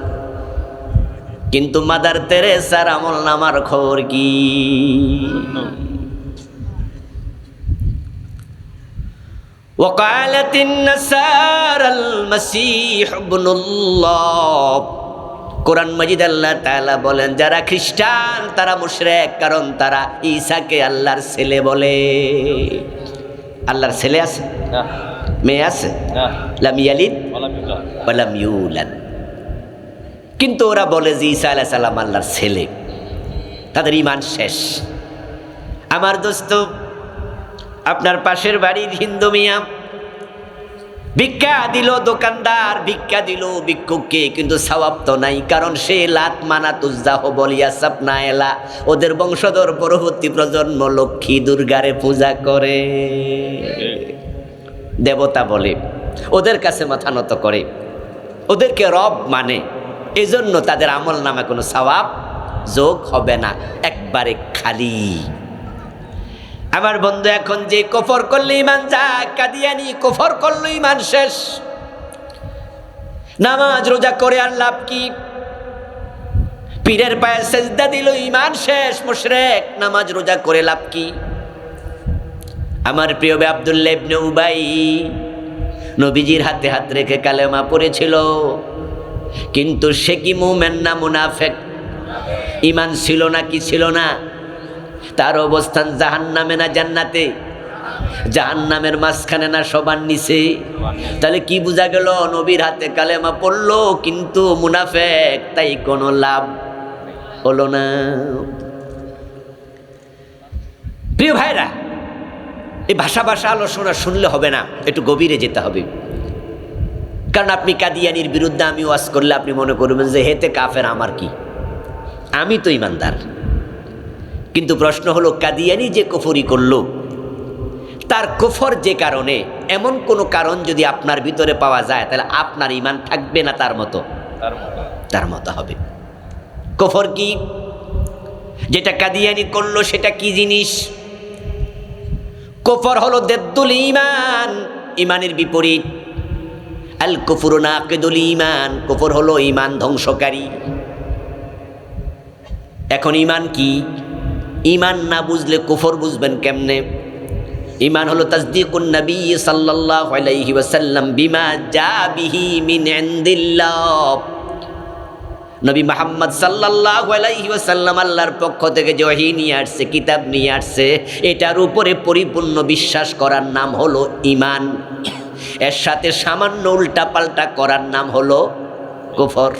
কিন্তু মাদার তেরেসার আমল নামার খবর কি? وقالت النصارى المسيح ابن الله। কোরআন মাজিদ আল্লাহ তাআলা বলেন, যারা খ্রিস্টান তারা মুশরিক, কারণ তারা ঈসাকে আল্লাহর ছেলে বলে। আল্লাহর ছেলে আছে? না। মেয়ে আছে? না। লাম ইয়ালিদ ওয়া লাম ইউলাদ। কিন্তু ওরা বলে যে ঈসা আলাইহিস সালাম আল্লাহর ছেলে। তাদের ঈমান শেষ। আমার দোস্ত, আপনার পাশের বাড়ির হিন্দু মিয়া ভিক্ষা দিল, দোকানদার ভিক্ষা দিল ভিক্ষুককে, কিন্তু সওয়াব তো নাই, কারণ সে লাত মানাত উজ্জা হবল ইয়াসাব না এলা, ওদের বংশধর পরবর্তী প্রজন্ম লক্ষ্মী দুর্গারে পূজা করে, দেবতা বলে, ওদের কাছে মাথা নত করে, ওদেরকে রব মানে। এজন্য তাদের আমল নামে কোনো সওয়াব যোগ হবে না, একবারে খালি। আমার বন্ধু, এখন যে কুফর করলে ঈমান যায়, কাদিয়ানি কুফর করলে ঈমান শেষ। নামাজ রোজা করে আর লাভ কি? পীরের পায়ে সেজদা দিল, ঈমান শেষ, মুশরিক। নামাজ রোজা করে লাভ কি? আমার প্রিয় ভাই আব্দুল্লাহ ইবনে উবাই নবীজির হাতে হাত রেখে কালেমা পড়েছিল, কিন্তু সে কি মুমিন না মুনাফিক? ঈমান ছিল না কি ছিল না? তার অবস্থান জাহান্নামে না জান্নাতে? জাহান্নামের মাঝখানে না সবার নিচে? তাহলে কি বোঝা গেল? নবীর হাতে কালেমা পড়লো কিন্তু মুনাফিক, তাই কোনো লাভ হলো না। প্রিয় ভাইরা, এই ভাষা আলোচনা শুনলে হবে না, একটু গভীরে যেতে হবে। কারণ আপনি কাদিয়ানির বিরুদ্ধে আমি ওয়াজ করলে আপনি মনে করবেন যে হেতে কাফের, আমার কি, আমি তো ইমানদার। কিন্তু প্রশ্ন হলো, কাদিয়ানি যে কুফরি করলো, তার কুফর যে কারণে, এমন কোনো কারণ যদি আপনার ভিতরে পাওয়া যায়, তাহলে আপনার ঈমান থাকবে না তার মতো? তার মতো হবে। কুফর কি? যেটা কাদিয়ানি করলো সেটা কি জিনিস? কুফর হলো দিদ্দুল ঈমান, ঈমানের বিপরীত। আল কুফরু নাকিদুল ঈমান, কুফর হলো ঈমান ধ্বংসকারী। এখন ঈমান কি? ঈমান না বুঝলে কুফর বুঝবেন কেমনে? ঈমান হলো তাসদীকুন নবী সাল্লাল্লাহু আলাইহি ওয়াসাল্লাম বিমা জা বিহি মিন ইনদিল্লাহ। নবী মুহাম্মদ সাল্লাল্লাহু আলাইহি ওয়াসাল্লাম আল্লাহর পক্ষ থেকে যে ওহী নিয়ে আসছে, কিতাব নিয়ে আসছে, এটার উপরে পরিপূর্ণ বিশ্বাস করার নাম হলো ঈমান। এর সাথে সামান্য উল্টাপাল্টা করার নাম হলো কুফর।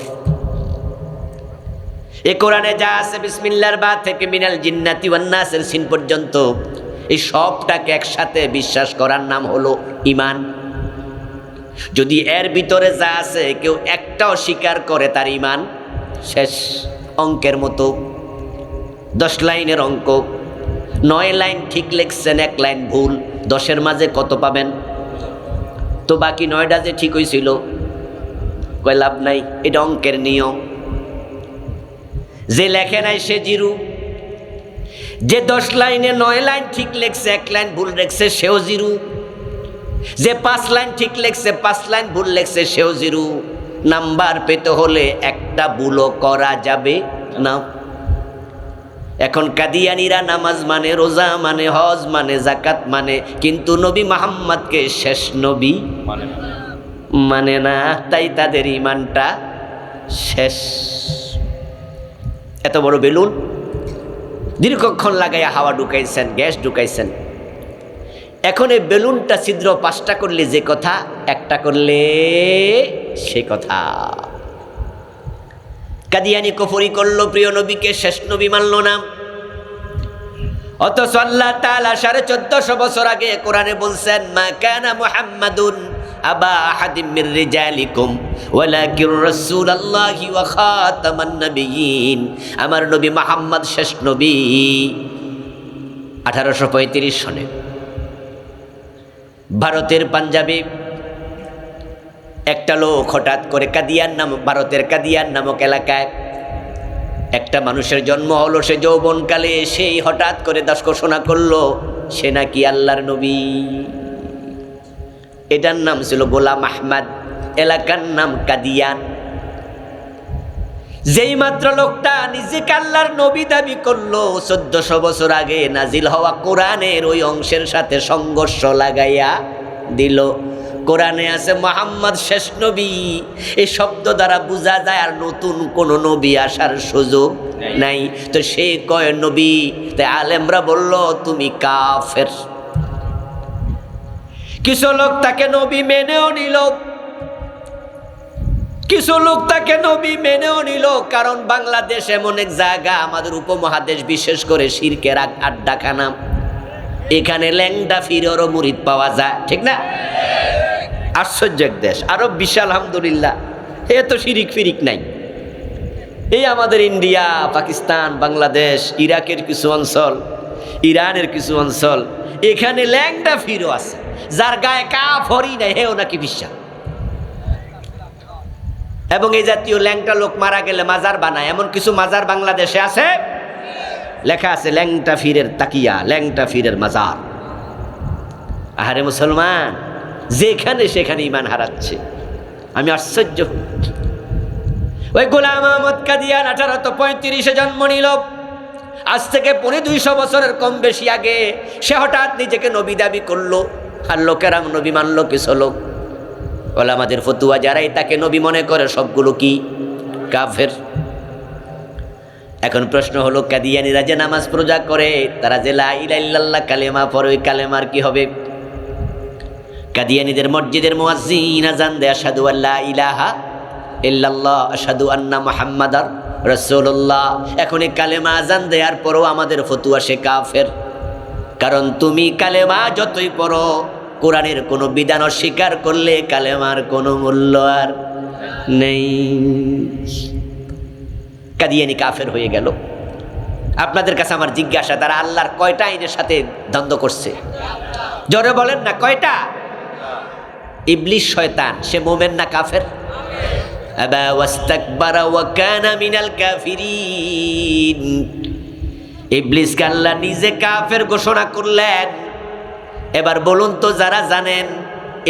এই কোরআনে যা আছে, বিসমিল্লাহর বা থেকে মিনাল জিন্নাতি ওয়ান নাসের সিন পর্যন্ত, এই সবটাকে একসাথে বিশ্বাস করার নাম হলো ঈমান। যদি এর ভিতরে যা আছে কেউ একটাও স্বীকার করে, তার ঈমান শেষ। অঙ্কের মতো 10 লাইনের অঙ্ক, 9 লাইন ঠিক লিখছেন, 1 লাইন ভুল, 10-এর মাঝে কত পাবেন? তো বাকি 9টা যে ঠিক হয়েছিল, কয় লাভ নাই, এটা অঙ্কের নিয়ম। যে লেখে নাই সে জিরো, যে 10 লাইনে 9 লাইন ঠিক লেখছে, 1 লাইন ভুল লেখছে, সেও জিরো। যে 5 লাইন ঠিক লেখছে, 5 লাইন ভুল লেখছে, সেও জিরো। নাম্বার পেতে হলে একটা ভুলও করা যাবে না। এখন কাদিয়ানিরা নামাজ মানে, রোজা মানে, হজ মানে, যাকাত মানে, কিন্তু নবী মুহাম্মদকে শেষ নবী মানে না, তাই তাদের ঈমানটা শেষ। এত বড় বেলুন দীর্ঘক্ষণ লাগাইয়া হাওয়া ঢুকাইছেন, গ্যাস ঢুকাইছেন। এখন এই বেলুনটা ছিদ্র 5টা করলে যে কথা, একটা করলে সে কথা। কাদিয়ানি কুফরি করলো, প্রিয় নবীকে শেষ নবী মানল না। অথচ আল্লাহ তাআলা 1450 বছর আগে কোরআনে বলছেন, মা কানা মুহাম্মাদুন আবা আহাদিম মির রিজালিকুম ওয়ালাকির রাসূলুল্লাহি ওয়া খাতামান নাবিয়্যিন। আমার নবী মুহাম্মদ শেষ নবী। 1835 সনে ভারতের পাঞ্জাবে একটা লোক হঠাৎ করে ভারতের কাদিয়ান নামক এলাকায় একটা মানুষের জন্ম হলো। সে যৌবনকালে সেই হঠাৎ করে দাস ঘোষণা করলো সে নাকি আল্লাহর নবী। এটার নাম ছিল গোলাম আহমদ, এলাকার নাম কাদিয়ান। যেই মাত্র লোকটা নিজেকে আল্লাহর নবী দাবি করলো, 1400 বছর আগে নাজিল হওয়া কোরআনের ওই অংশের সাথে সংঘর্ষ লাগাইয়া দিল। কোরআনে আছে মুহাম্মদ শেষ নবী, এই শব্দ দ্বারা বোঝা যায় আর নতুন কোন নবী আসার সুযোগ নাই। তো সে কয় নবী, তাই আলেমরা বলল তুমি কাফের। কিছু লোক তাকে নবী মেনেও নিল, কিছু লোক তাকে নবী মেনেও নিল। কারণ বাংলাদেশ এমন এক জায়গা, আমাদের উপমহাদেশ বিশেষ করে শিরকের আড্ডাখানা। এখানে ল্যাংডা ফিরেরও মুরিদ পাওয়া যায়, ঠিক না? আশ্চর্য এক দেশ, আরো বিশাল আলহামদুলিল্লাহ, এত শিরিক ফিরিক নাই। এই আমাদের ইন্ডিয়া, পাকিস্তান, বাংলাদেশ, ইরাকের কিছু অঞ্চল, ইরানের কিছু অঞ্চল, এখানে ল্যাংডা ফিরও আছে, যার গায়ে কাফরই নাই, হেও নাকি বিশ্বাস। এবং এই জাতীয় ল্যাংটা লোক মারা গেলে মাজার বানায়, এমন কিছু মাজার বাংলাদেশে আছে, লেখা আছে ল্যাংটা ফিরের তাকিয়া, ল্যাংটা ফিরের মাজার। আহারে মুসলমান, যেখানে সেখানে ইমান হারাচ্ছে। আমি আশ্চর্য। ওই গোলাম আহমদ কাদিয়ান 1835 জন্ম নিল। আজ থেকে 250 বছরের কম বেশি আগে সে হঠাৎ নিজেকে নবী দাবি করলো, আর লোকেরা নবী মানল কিছু লোক। ওলামাদের ফতুয়া যারাই তাকে নবী মনে করে সবগুলো কি কাফের। এখন প্রশ্ন হলো, কাদিয়ানীরা যে নামাজ পূজা করে, তারা যে লা ইলাহা ইল্লাল্লাহ কালেমা পড়ে, ওই কালেমার কি হবে? কাদিয়ানীদের মসজিদের মুয়াজ্জিন আযান দেয় আশহাদু আল্লা ইলাহা ইল্লাল্লাহ আশহাদু আন্না মুহাম্মাদার রাসূলুল্লাহ। এখন এই কালেমা আযান দেওয়ার পরও আমাদের ফতুয়া সে কাফের। কারণ তুমি কালেমা যতই পড়ো, কোরআনের কোনো বিধান অস্বীকার করলে কালেমার কোনো মূল্য আর নেই। কাদিয়ানী কাফের হয়ে গেল। আপনাদের কাছে আমার জিজ্ঞাসা, তারা আল্লাহর কয়টা আইনের সাথে দ্বন্দ্ব করছে? জোরে বলেন না, কয়টা? ইবলিস শয়তান, সে মুমিন না কাফের? আবা ওয়াস্তাকবারা ওয়া কানা মিনাল কাফিরিন। ইবলিসকে আল্লাহ নিজে কাফের ঘোষণা করলেন। এবার বলুন তো, যারা জানেন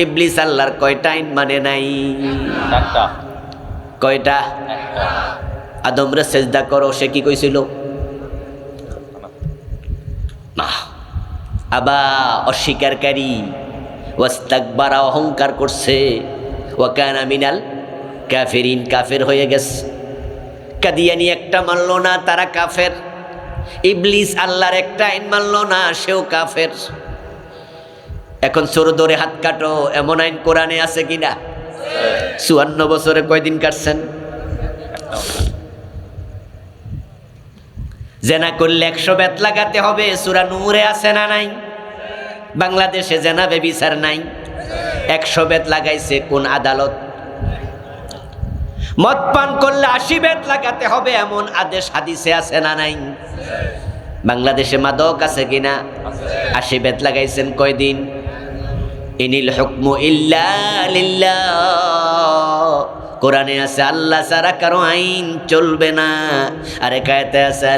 ইবলিস আল্লাহর কয়টা আইন মানে নাই? একটা। কয়টা? আদমরে সেজদা করো, সে কি কইছিল? না। আবা অস্বীকারী, ওয়াস্তাকবারা অহংকার করছে, ওয়া কানা মিনাল কাফিরিন, কাফের হয়ে গেছে। কাদিয়ানী একটা মানলো না, তারা কাফের। ইবলিস আল্লাহর একটা আইন মানলো না, সেও কাফের। এখন চোর ধরে হাত কাটো, এমন আইন কোরআনে আছে কিনা? 54 বছরে কয়দিন কাটছেন? জেনা করলে 100 বেত লাগাতে হবে, সূরা নূরে আছে না নাই? বাংলাদেশে জেনা বেবিচার নাই, 100 বেত লাগাইছে কোন আদালত? মদ পান করলে 80 বেত লাগাতে হবে, এমন আদেশ হাদিসে আছে না নাই? বাংলাদেশে মাদক আছে কিনা? 80 বেত লাগাইছেন কয়দিন? ইনিল হুকমু ইল্লা লিল্লাহ। কোরআনে আছে আল্লাহ ছাড়া কারো আইন চলবে না। আর একাতে আছে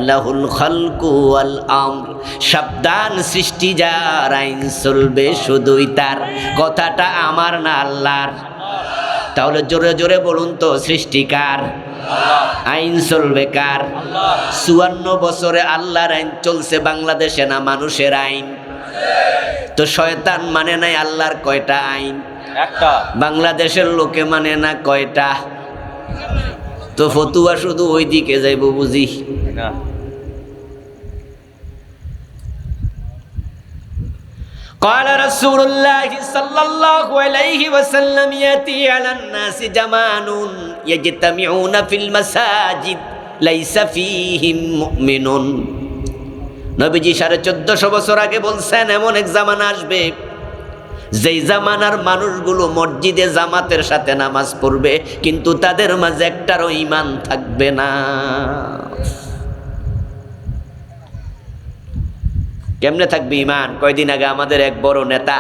লাহুল খালকু ওয়াল আমর, সাবধান, সৃষ্টি যার, আইন চলবে শুধুই তার। কথাটা আমার না আল্লাহর। তাহলে জোরে জোরে বলুন তো, সৃষ্টিকার, আইন চলবে কার? 54 বছরে আল্লাহর আইন চলছে বাংলাদেশে, না মানুষের আইন? তো শয়তান মানে নাই আল্লাহর কয়টা আইন? একটা। বাংলাদেশের লোকে মানে না কয়টা? তো ফতুয়া শুধু ওই দিকে যাইব বুঝি। না। قال رسول الله صلى الله عليه وسلم يأتي على الناس زمان يجتمعون في المساجد ليس فيهم مؤمن। নবীজি 1450 বছর আগে বলছেন, এমন এক জামানা আসবে যেই জামানার মানুষগুলো মসজিদে জামাতের সাথে নামাজ পড়বে, কিন্তু তাদের মাঝে একটারও ঈমান থাকবে না। কেমনে থাকবে ঈমান? কয়দিন আগে আমাদের এক বড় নেতা,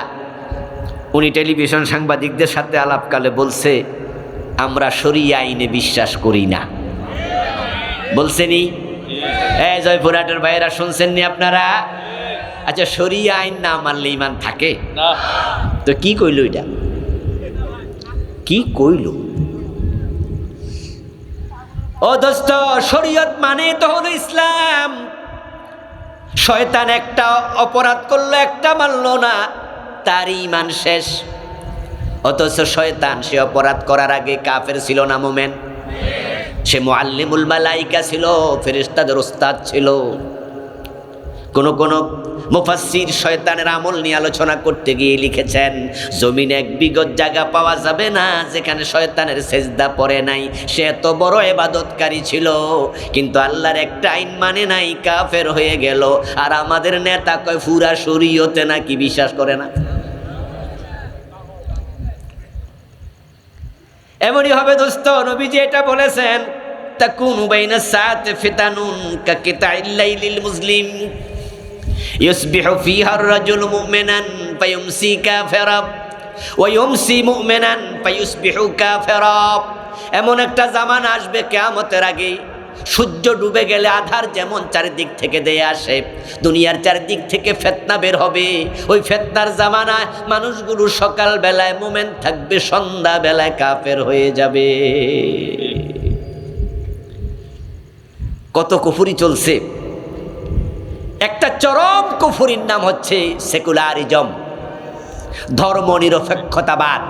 উনি টেলিভিশন সাংবাদিকদের সাথে আলাপকালে বলছে, আমরা শরিয়া আইনে বিশ্বাস করি না। বলছেনি? জয়পুরহাটের ভাইয়েরা শুনছেন নি আপনারা? আচ্ছা, শরিয়া আইন না মানলে ঈমান থাকে না। তো কি কইল? এটা কি কইল? ও দোস্ত, শরীয়ত মানে তো হলো ইসলাম। শয়তান একটা অপরাধ করলো, একটা মানলো না, তার ঈমান শেষ। অথচ শয়তান সে অপরাধ করার আগে কাফের ছিল না মুমিন? সে মুআল্লিমুল মালাইকা ছিল, ফেরেশতাদের উস্তাদ ছিল। কোন কোন মুফাসসির শয়তানের আমল নিয়ে আলোচনা করতে গিয়ে লিখেছেন, জমিনে এক বিগত জায়গা পাওয়া যাবে না যেখানে শয়তানের সেজদা পড়ে নাই। সে এত বড় ইবাদতকারী ছিল, কিন্তু আল্লাহর একটা আইন মানে নাই, কাফের হয়ে গেল। আর আমাদের নেতা কয় পুরা শরীয়তে নাকি বিশ্বাস করে না। এমনই হবে দোস্ত, নবীজি এটা বলেছেন, তাকুনু বাইনা সাআতি ফিতানুন কাকিতাইল লাইলিল মুসলিম ইউসবিহু ফিহা আর-রাজুলু মুমিনান ফায়ুমসি কাফিরা ওয়া ইউমসি মুমিনান ফায়ুসবিহু কাফিরা এমন একটা জামানা আসবে কিয়ামতের আগে, সূর্য ডুবে গেলে আধার যেমন চারিদিক থেকে দিয়ে আসে, দুনিয়ার চারিদিক থেকে ফিতনা বের হবে। ওই ফিতনার জামানায় মানুষগুলো সকাল বেলায় মুমিন থাকবে, সন্ধ্যা বেলায় কাফের হয়ে যাবে। কত কুফরি চলছে। একটা চরম কুফরির নাম হচ্ছে সেকুলারিজম, ধর্মনিরপেক্ষতাবাদ।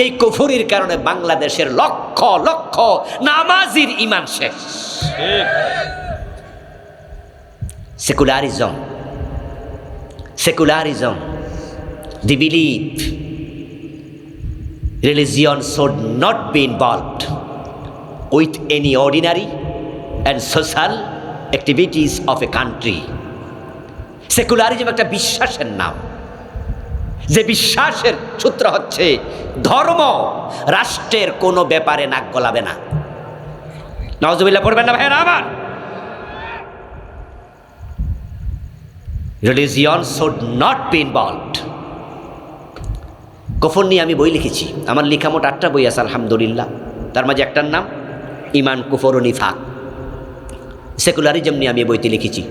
এই কুফরির কারণে বাংলাদেশের লক্ষ লক্ষ নামাজির ঈমান শেষ। Secularism, secularism, they believe religion should not be involved with any ordinary and social activities of a country. Secularism একটা বিশ্বাসের নাম, যে বিশ্বাসের সূত্র হচ্ছে ধর্ম রাষ্ট্রের কোনো ব্যাপারে নাক গলাবে না। নাউজুবিল্লাহ পড়বেন না ভাইরা আমার। Religion should not be involved. কুফর নিয়ে আমি বই লিখেছি, আমার লেখা মোট 8টা বই আছে আলহামদুলিল্লাহ। তার মাঝে একটার নাম ঈমান, কুফর ও নিফাক। সেকুলারিজম নিয়ে আমি বইতে লিখেছি।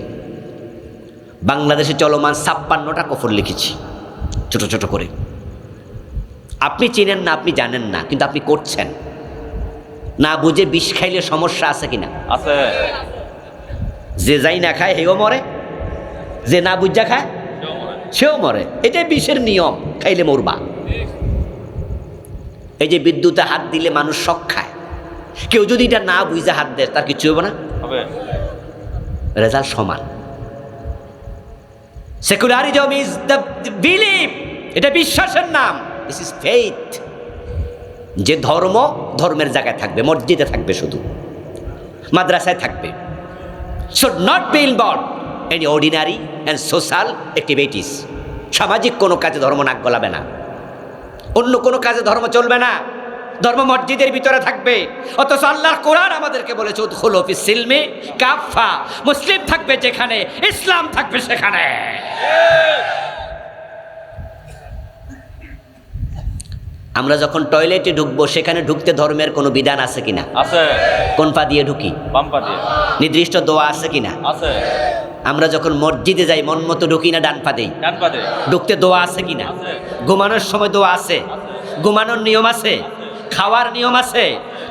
বাংলাদেশে চলমান 56টা কুফর লিখেছি ছোট ছোট করে। আপনি চেনেন না, আপনি জানেন না, কিন্তু আপনি করছেন। না বুঝে বিষ খাইলে সমস্যা আছে কিনা? আছে। যে যাই না খায় হেও মরে, যে না বুঝা খায় সেও মরে। এটাই বিষের নিয়ম, খাইলে মরবা। এই যে বিদ্যুতে হাত দিলে মানুষ শক খায়, কেউ যদি এটা না বুঝে হাত দেয় তার কিছু হবে না, রেজাল্ট সমান। সেকুলারিজম ইজ দ্য বিলিভ, এটা বিশ্বাসের নাম। দিস ইজ ফেইথ, যে ধর্ম ধর্মের জায়গায় থাকবে, মসজিদে থাকবে, শুধু মাদ্রাসায় থাকবে। Should not be involved any ordinary and social activities. সামাজিক কোনো কাজে ধর্ম নাক গলাবে না, অন্য কোনো কাজে ধর্ম চলবে না। ধর্ম মসজিদের ভিতরে থাকবে। অথচ আল্লাহর কোরআন আমাদেরকে বলেছে উদখুলু ফিস সিলমি কাফা, মুসলিম থাকবে যেখানে, ইসলাম থাকবে সেখানে। আমরা যখন টয়লেটে ঢুকবো, সেখানে ঢুকতে ধর্মের কোনো বিধান আছে কিনা? আছে। কোন পা দিয়ে ঢুকি? বাম পা দিয়ে। নির্দিষ্ট দোয়া আছে কিনা? আছে। আমরা যখন মসজিদে যাই মন মতো ঢুকি না ডান পা দেই? ডান পা দিয়ে। ঢুকতে দোয়া আছে কিনা? আছে। ঘুমানোর সময় দোয়া আছে? ঘুমানোর নিয়ম আছে, খাওয়ার নিয়ম আছে,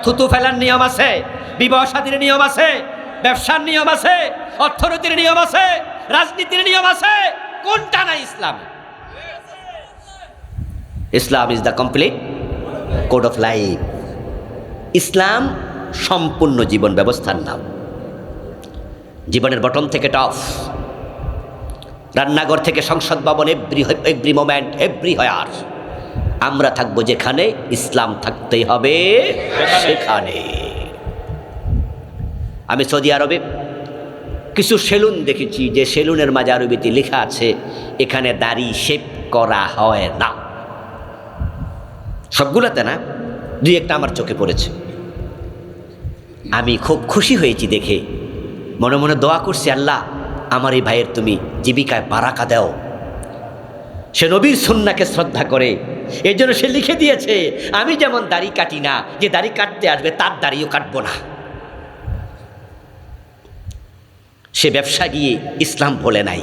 থুতু ফেলার নিয়ম আছে, বিবাহ শাদীর নিয়ম আছে, ব্যবসার নিয়ম আছে, অর্থনীতির নিয়ম আছে, রাজনীতির নিয়ম আছে। কোনটা নাই ইসলামে? Islam is the complete code of life. Islam সম্পূর্ণ জীবন ব্যবস্থার নাম। জীবনের বটম থেকে টপ, রান্নাঘর থেকে সংসদ ভবন, এভরি মোমেন্ট, এভরি হোয়ার আমরা থাকবো যেখানে ইসলাম থাকতেই হবে সেখানে। আমি সৌদি আরবে কিছু সেলুন দেখেছি, যে সেলুনের মাঝে আরবিতে লেখা আছে এখানে দাড়ি শেভ করা হয় না। সবগুলোতে না, দুই একটা আমার চোখে পড়েছে। আমি খুব খুশি হয়েছি দেখে, মনে মনে দোয়া করছি, আল্লাহ আমার এই ভাইয়ের তুমি জীবিকায় বারাকা দাও। সে নবীর সুন্নাহকে শ্রদ্ধা করে, এই জন্য সে লিখে দিয়েছে আমি যেমন দাড়ি কাটি না, যে দাড়ি কাটতে আসবে তার দাড়িও কাটবো না। সে ব্যবসা গিয়ে ইসলাম বলে নাই।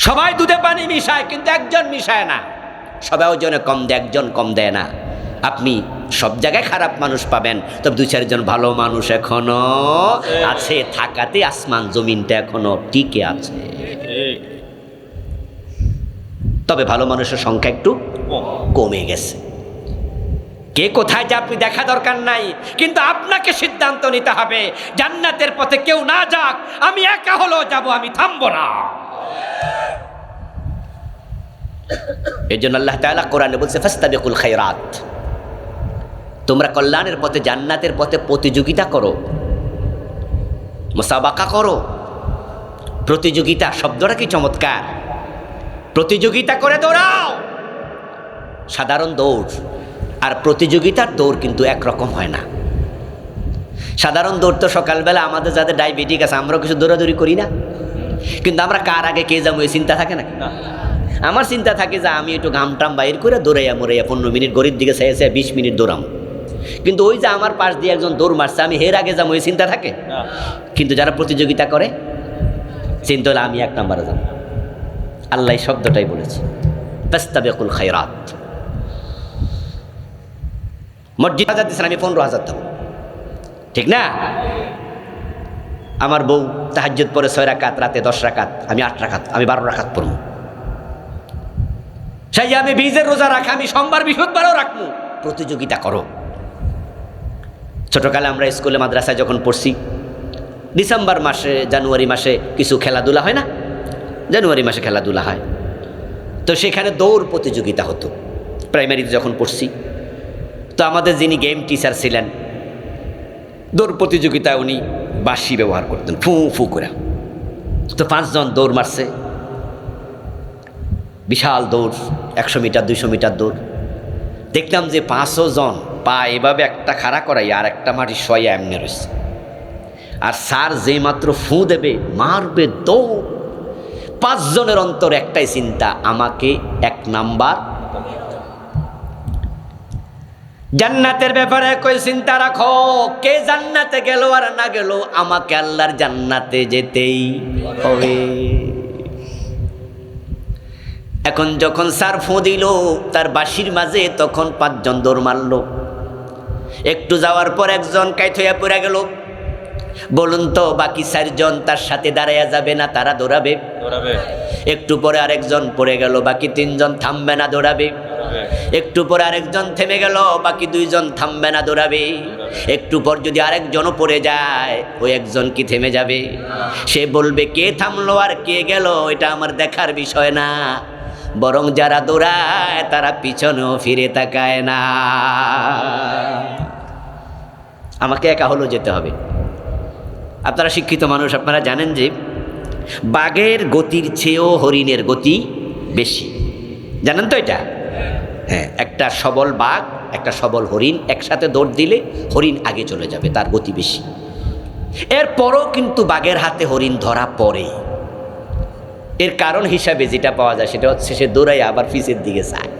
সবাই দুধে পানি মিশায়, কিন্তু একজন মিশায় না। সবাই ওজনে কম দেয়, একজন কম দেয় না। আপনি সব জায়গায় খারাপ মানুষ পাবেন, তবে 2-4 জন ভালো মানুষ এখনো আছে। থাকাতে আসমান জমিনটা এখনো টিকে আছে। তবে ভালো মানুষের সংখ্যা একটু কমে গেছে। কে কোথায় যে আপনি দেখা দরকার নাই, কিন্তু আপনাকে সিদ্ধান্ত নিতে হবে জান্নাতের পথে কেউ না যাক, আমি একা হলেও যাব, আমি থামবো না। এই জন্য আল্লাহ তাআলা কোরআনে বলছে ফাস্তাবিকুল খায়রাত, তোমরা কল্যাণের পথে, জান্নাতের পথে প্রতিযোগিতা করো, মুসাবাকা করো। প্রতিযোগিতা শব্দটা কি চমৎকার! প্রতিযোগিতা করে দৌড়াও। সাধারণ দৌড় আর প্রতিযোগিতার দৌড় কিন্তু একরকম হয় না। সাধারণ দৌড় তো সকালবেলা আমাদের যাদের ডায়াবেটিক আছে আমরাও কিছু দৌড়াদৌড়ি করি না, কিন্তু আমরা কার আগে কে যাবো এই চিন্তা থাকে না। আমার চিন্তা থাকে যে আমি একটু ঘামটাম বাইর করে দৌড়াইয়া মরাইয়া 15 মিনিট গড়ির দিকে চাইছে 20 মিনিট দৌড়াম, কিন্তু ওই যে আমার পাশ দিয়ে একজন দৌড় মারছে আমি হের আগে যাবো, এই চিন্তা থাকে। না। কিন্তু যারা প্রতিযোগিতা করে চিন্তা হলে আমি 1 নম্বরে যাব। আল্লাহ এই শব্দটাই বলেছে, ফাস্তাবিকুল খায়রাত। মসজিদ 1000 দিচ্ছেন, আমি 15,000 দেবো, ঠিক না? আমার বউ তাহাজ্জুদ পরে 6 রাকাত, রাতে 10 রাকাত, আমি 8 রাকাত, আমি 12 রাকাত পড়ব। সেই আমি বীজের রোজা রাখা, আমি সোমবার বৃহস্পতিবারও রাখবো। প্রতিযোগিতা করো। ছোটকালে আমরা স্কুলে মাদ্রাসায় যখন পড়ছি, ডিসেম্বর মাসে জানুয়ারি মাসে কিছু খেলাধুলা হয় না? জানুয়ারি মাসে খেলাধুলা হয়, তো সেখানে দৌড় প্রতিযোগিতা হতো। প্রাইমারিতে যখন পড়ছি, তো আমাদের যিনি গেম টিচার ছিলেন, দৌড় প্রতিযোগিতায় উনি বাঁশি ব্যবহার করতেন, ফু ফু করে। তো 5 জন দৌড় মারছে, বিশাল দৌড়, 100 মিটার 200 মিটার দৌড়। দেখলাম যে 500 জন পা এভাবে একটা খাড়া করাই আর একটা মাটি শয়া এমনি রয়েছে, আর স্যার যেই মাত্র ফু দেবে মারবে দৌড়। 5 জনের অন্তর একটাই চিন্তা, আমাকে 1 নাম্বার। জান্নাতের ব্যাপারে কই চিন্তা রাখো, কে জান্নাতে গেল আর না গেল, আমাকে আল্লাহর জান্নাতে যেতেই হবে। এখন যখন স্যার ফু দিল তার বাঁশির মাঝে, তখন 5 জন দৌড় মারল। একটু যাওয়ার পর একজন কাইত হইয়া পড়ে গেল। বলুন তো বাকি 4 জন তার সাথে দাঁড়াইয়া যাবে না, তারা দৌড়াবে? একটু পরে আরেকজন পড়ে গেল, বাকি 3 জন থামবে না, দৌড়াবে? একটু পরে আরেকজন থেমে গেল, বাকি 2 জন থামবে না, দৌড়াবে? একটু পর যদি আরেকজনও পড়ে যায়, ওই একজন কি থেমে যাবে? সে বলবে কে থামলো আর কে গেল এটা আমার দেখার বিষয় না, বরং যারা দৌড়ায় তারা পিছনেও ফিরে তাকায় না। আমাকে একা হলেও যেতে হবে। আপনারা শিক্ষিত মানুষ, আপনারা জানেন যে বাঘের গতির চেয়েও হরিণের গতি বেশি, জানেন তো এটা? হ্যাঁ, একটা সবল বাঘ একটা সবল হরিণ একসাথে দৌড় দিলে হরিণ আগে চলে যাবে, তার গতি বেশি। এরপরও কিন্তু বাঘের হাতে হরিণ ধরা পড়ে। এর কারণ হিসাবে যেটা পাওয়া যায় সেটা হচ্ছে সে দৌড়াই আবার পিছের দিকে চায়।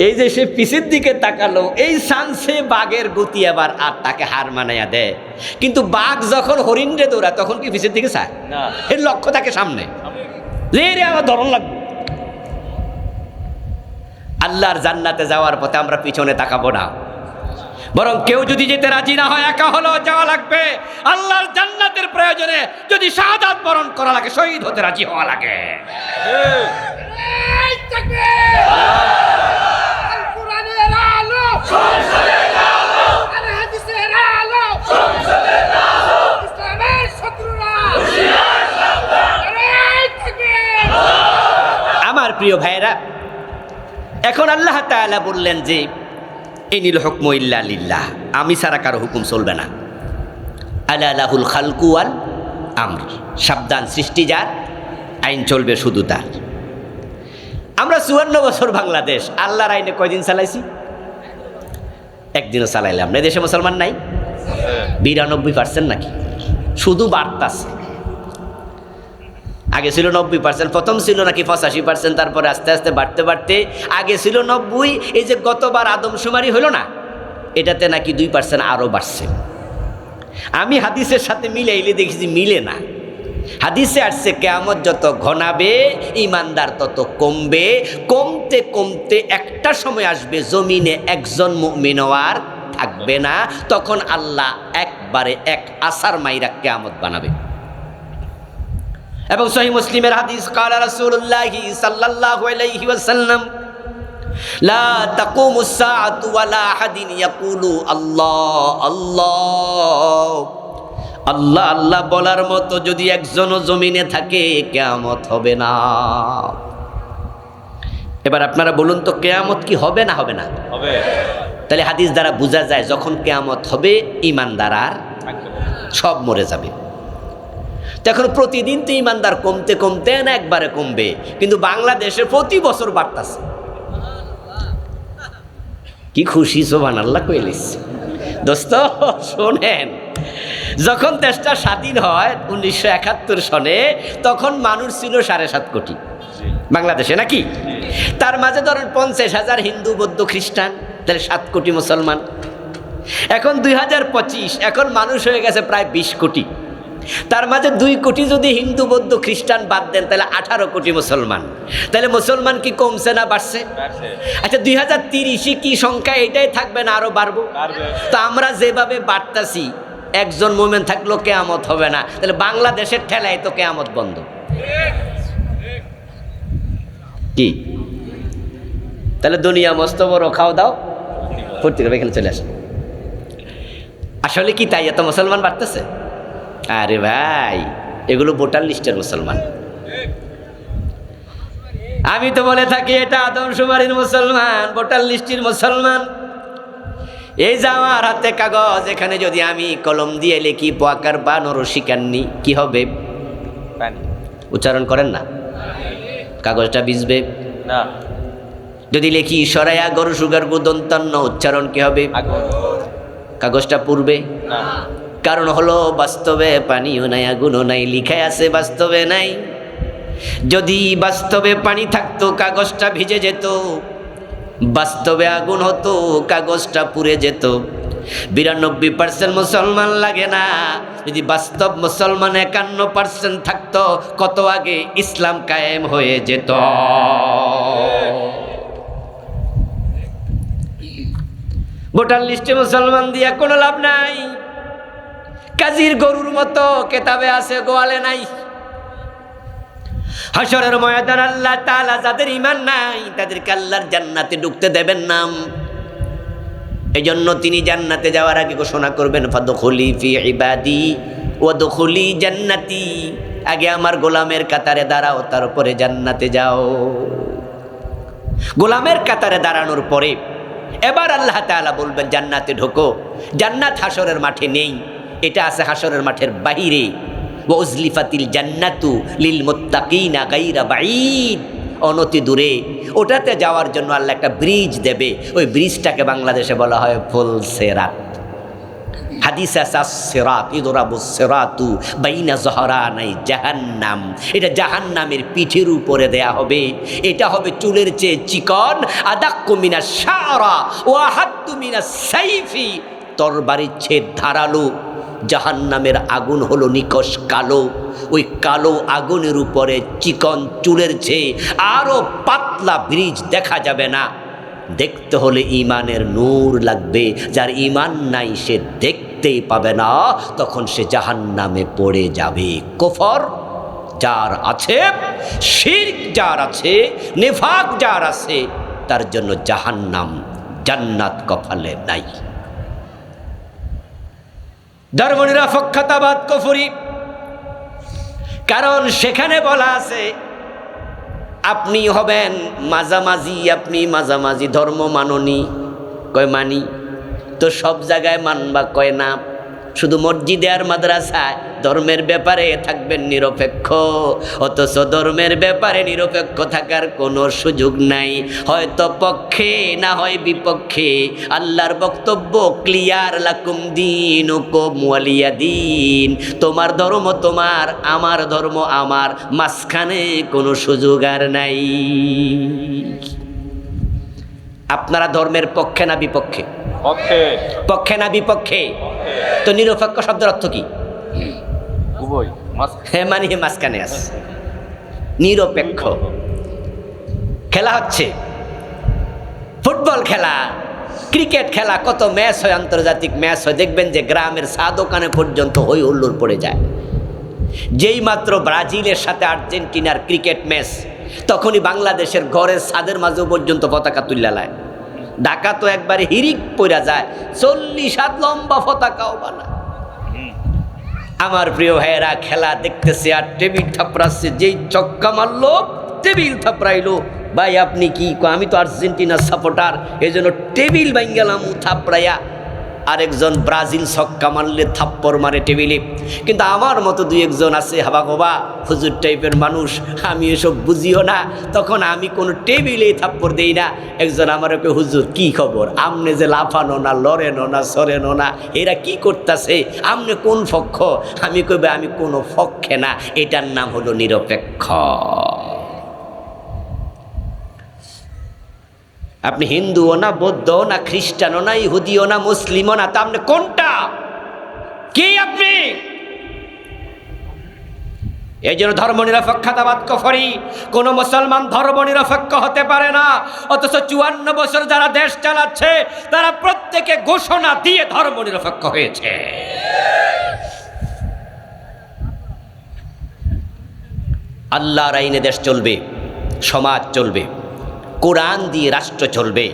এই যে সে পিছের দিকে তাকালো, এই চান্সে বাঘের গতি আবার আর তাকে হার মানাইয়া দেয়। কিন্তু বাঘ যখন হরিণরে দৌড়ায় তখন কি পিছের দিকে চায় না, এর লক্ষ্য থাকে সামনে, রে রে আমার ধরন লাগবে। আল্লাহর জান্নাতে যাওয়ার পথে আমরা পিছনে তাকাবো না, বরং কেউ যদি যেতে রাজি না হয় একা হলেও যাওয়া লাগবে। আল্লাহর জান্নাতের প্রয়োজনে যদি শাহাদাত বরণ করা লাগে, শহীদ হতে রাজি হওয়া লাগে। আমার প্রিয় ভাইরা, এখন আল্লাহ তাআলা বললেন যে ইনিল হুকমু ইল্লা লিল্লাহ, আমি ছাড়া কারো হুকুম চলবে না। আলা লাহুল খালকু ওয়াল আমর, সাবধান, সৃষ্টি যার, আইন চলবে শুধু তার। আমরা 54 বছর বাংলাদেশ, আল্লাহর আইনে কয়দিন চালাইছি? একদিনও চালাইলাম না। দেশে মুসলমান নাই 92% নাকি, শুধু বাড়তাছে। আগে ছিল 90%, প্রথম ছিল নাকি 85%, তারপরে আস্তে আস্তে বাড়তে বাড়তে আগে ছিল 90। এই যে গতবার আদমশুমারি হলো না, এটাতে নাকি 2% আরও বাড়ছে। আমি হাদিসের সাথে মিলাইলে দেখেছি মিলে না। হাদিসে আসছে কিয়ামত যত ঘনাবে ঈমানদার তত কমবে, কমতে কমতে একটা সময় আসবে জমিনে একজন মুমিনও আর থাকবে না। তখন আল্লাহ একবারে এক আসার মাইরা কিয়ামত বানাবে। এবং সহিহ মুসলিমের হাদিস, ক্বালা রাসূলুল্লাহ সাল্লাল্লাহু আলাইহি ওয়াসাল্লাম, লা তাকুমুস সাআতু ওয়ালা আহাদিন ইয়াকুলু আল্লাহ আল্লাহ, আল্লাহ আল্লাহ বলার মতো যদি একজনও জমিনে থাকে কিয়ামত হবে না। এবার আপনারা বলুন তো, কিয়ামত কি হবে না হবে না? হবে। তাহলে হাদিস দ্বারা বোঝা যায় যখন কিয়ামত হবে ঈমানদার আর সব মরে যাবে। তো এখন প্রতিদিন তো ঈমানদার কমতে কমতে না একবারে কমবে, কিন্তু বাংলাদেশে প্রতি বছর বাড়তাছে। কি খুশি, সুবহানাল্লাহ কইলিস। দোস্ত শোনেন, যখন দেশটা স্বাধীন হয় 1971 সনে, তখন মানুষ ছিল 7.5 কোটি বাংলাদেশে, নাকি? তার মাঝে ধরেন 50,000 হিন্দু, বৌদ্ধ, খ্রিস্টান, তাহলে 7 কোটি মুসলমান। এখন 2025, এখন মানুষ হয়ে গেছে প্রায় 20 কোটি। তার মাঝে 2 কোটি যদি হিন্দু, বৌদ্ধ, খ্রিস্টান বাদ দেন, তাহলে 18 কোটি মুসলমান। তাহলে মুসলমান কি কমছে না বাড়ছে? আচ্ছা, 2030 কি সংখ্যা এটাই থাকবে না আরো বাড়বো? তো আমরা যেভাবে বাড়তাছি, একজন মোমেন থাকলেও কেয়ামত হবে না, তাহলে বাংলাদেশের ঠেলায় তো কেয়ামত বন্ধ। কি তাহলে দুনিয়া মস্ত বড়, খাও দাও ফুর্তি করবে, এখানে চলে আসে। আসলে কি তাই এত মুসলমান বাড়তেছে? আরে ভাই, এগুলো ভোটার লিস্টের মুসলমান। আমি তো বলে থাকি এটা আদমশুমারির মুসলমান, ভোটার লিস্টের মুসলমান। এই যে আমার হাতে কাগজ, এখানে যদি আমি কলম দিয়ে লিখি পোয়াকার বা নরসিকান্নি, কি হবে? উচ্চারণ করেন না, কাগজটা ভিজবে না। যদি লিখি সরাইয়া গরু সুগার গুদন্তন্ন, উচ্চারণ কি হবে? কাগজটা পুড়বে না। কারণ হলো বাস্তবে পানিও নাই, আগুনও নাই, লিখায় আছে বাস্তবে নাই। যদি বাস্তবে পানি থাকতো কাগজটা ভিজে যেত, বাস্তবে আগুন হতো কাগজটা পুড়ে যেত। 92% মুসলমান লাগে না, যদি বাস্তব মুসলমান 51% থাকতো, কত আগে ইসলাম কায়েম হয়ে যেত। ভোটার লিস্টে মুসলমান দিয়া কোনো লাভ নাই, কাজীর গরুর মতো কেতাবে আছে, গোয়ালে নাই। হাশরের ময়দান আল্লাহ তাআলা যাদের ঈমান নাই তাদেরকে আল্লাহর জান্নাতে ঢুকতে দেবেন না। এজন্য তিনি জান্নাতে যাওয়ার আগে ঘোষণা করবেন, ফাদখুলি ফি ইবাদি ওয়াদখুলি জান্নাতি। আগে আমার গোলামের কাতারে দাঁড়াও, তারপরে জান্নাতে যাও। গোলামের কাতারে দাঁড়ানোর পরে এবার আল্লাহ তাআলা বলবেন জান্নাতে ঢোকো। জান্নাত হাশরের মাঠে নেই, এটা আছে হাশরের মাঠের বাহিরে। ওয়া উজলিফাতিল জান্নাতু লিল মুত্তাকিনা গায়রা বাঈদ, অনতি দূরে। ওটাতে যাওয়ার জন্য আল্লাহ একটা ব্রিজ দেবে, ওই ব্রিজটাকে বাংলাদেশে বলা হয় ফুলসিরাত। হাদিসে আছে সিরাত ইদরাবুস সিরাতু বাইনা যহরানাই জাহান্নাম। এটা জাহান্নামের পিঠের উপরে দেয়া হবে। এটা হবে চুলের চেয়ে চিকন, আদাক্কু মিনাশ শারা ওয়া হাদ্দু মিনাস সাইফি, তরবারির চেয়ে ধারালো। জাহান্নামের আগুন হলো নিকষ কালো, ওই কালো আগুনের উপরে চিকন চুলের চেয়ে আরো পাতলা ব্রিজ দেখা যাবে না। দেখতে হলে ঈমানের নূর লাগবে, যার ঈমান নাই সে দেখতেই পাবে না, তখন সে জাহান্নামে পড়ে যাবে। কুফর যার আছে, শিরক যার আছে, নিফাক যার আছে, তার জন্য জাহান্নাম, জান্নাত কপালে নাই। ধর্মনিরপেক্ষতাবাদ কুফরি, কারণ সেখানে বলা আছে আপনি হবেন মাঝামাঝি, আপনি মাঝামাঝি ধর্ম মাননি। কয় মানি, তো সব জায়গায় মানবা কয় না, শুধু মসজিদে আর মাদ্রাসায় ধর্মের ব্যাপারে থাকবেন নিরপেক্ষ, অথচ ধর্মের ব্যাপারে নিরপেক্ষ থাকার কোনো সুযোগ নাই। হয়তো পক্ষে না হয় বিপক্ষে। আল্লাহর বক্তব্য ক্লিয়ার, লাকুম দীনুকুম ওয়ালিয়া দীন। তোমার ধর্ম তোমার, আমার ধর্ম আমার, মাঝখানে কোনো সুযোগ আর নাই। আপনারা ধর্মের পক্ষে না বিপক্ষে? পক্ষে। পক্ষে না বিপক্ষে? তো নিরপেক্ষ শব্দের অর্থ কি? উভয়, হ্যাঁ, মানে মাঝখানে আছে, নিরপেক্ষ। খেলা হচ্ছে ফুটবল খেলা, ক্রিকেট খেলা, কত ম্যাচ হয়, আন্তর্জাতিক ম্যাচ হয়, দেখবেন যে গ্রামের চা দোকানে পর্যন্ত হই হুল্লোড় পড়ে যায়। যেই মাত্র ব্রাজিলের সাথে আর্জেন্টিনার ক্রিকেট ম্যাচ, তখনই বাংলাদেশের ঘরের ছাদের মাঝেও পর্যন্ত পতাকা তুলে লায়। ঢাকা তো একবারে হিরিক পড়া যায়, 40 হাত লম্বা পতাকাও বানা। আমার প্রিয় ভাইয়েরা, খেলা দেখতেছে আর টেবিল থাপড়াচ্ছে, যেই চক্কা মারলো টেবিল থাপড়াইলো। ভাই আপনি কি? আমি তো আর্জেন্টিনার সাপোর্টার, এই জন্য টেবিল ভাঙ্গালাম থাপড়াইয়া। আরেকজন ব্রাজিল ছক্কা মারলে থাপ্পড় মারে টেবিলে। কিন্তু আমার মতো দুই একজন আছে হাবা গোবা হুজুর টাইপের মানুষ, আমি এসব বুঝিও না, তখন আমি কোনো টেবিলেই থাপ্পড় দেই না। একজন আমার ওকে, হুজুর কি খবর, আমনে যে লাফানো না, লড়েনো না, সরেনো না, এরা কি করতেছে, আমনে কোন পক্ষ? আমি কইবে আমি কোনো পক্ষে না, এটার নাম হলো নিরপেক্ষ। আপনি হিন্দুও না, বৌদ্ধও না, খ্রিস্টানও না, ইহুদিও না, মুসলিমও না, তা আপনি কোনটা? কি আপনি? এই জন্য ধর্ম নিরপেক্ষতাবাদ কফরি। কোন মুসলমান ধর্ম নিরপেক্ষ হতে পারে না। অথচ 54 বছর যারা দেশ চালাচ্ছে তারা প্রত্যেকে ঘোষণা দিয়ে ধর্ম নিরপেক্ষ হয়েছে। আল্লাহর আইনে দেশ চলবে, সমাজ চলবে, কোরআন দিয়ে রাষ্ট্র চলবে।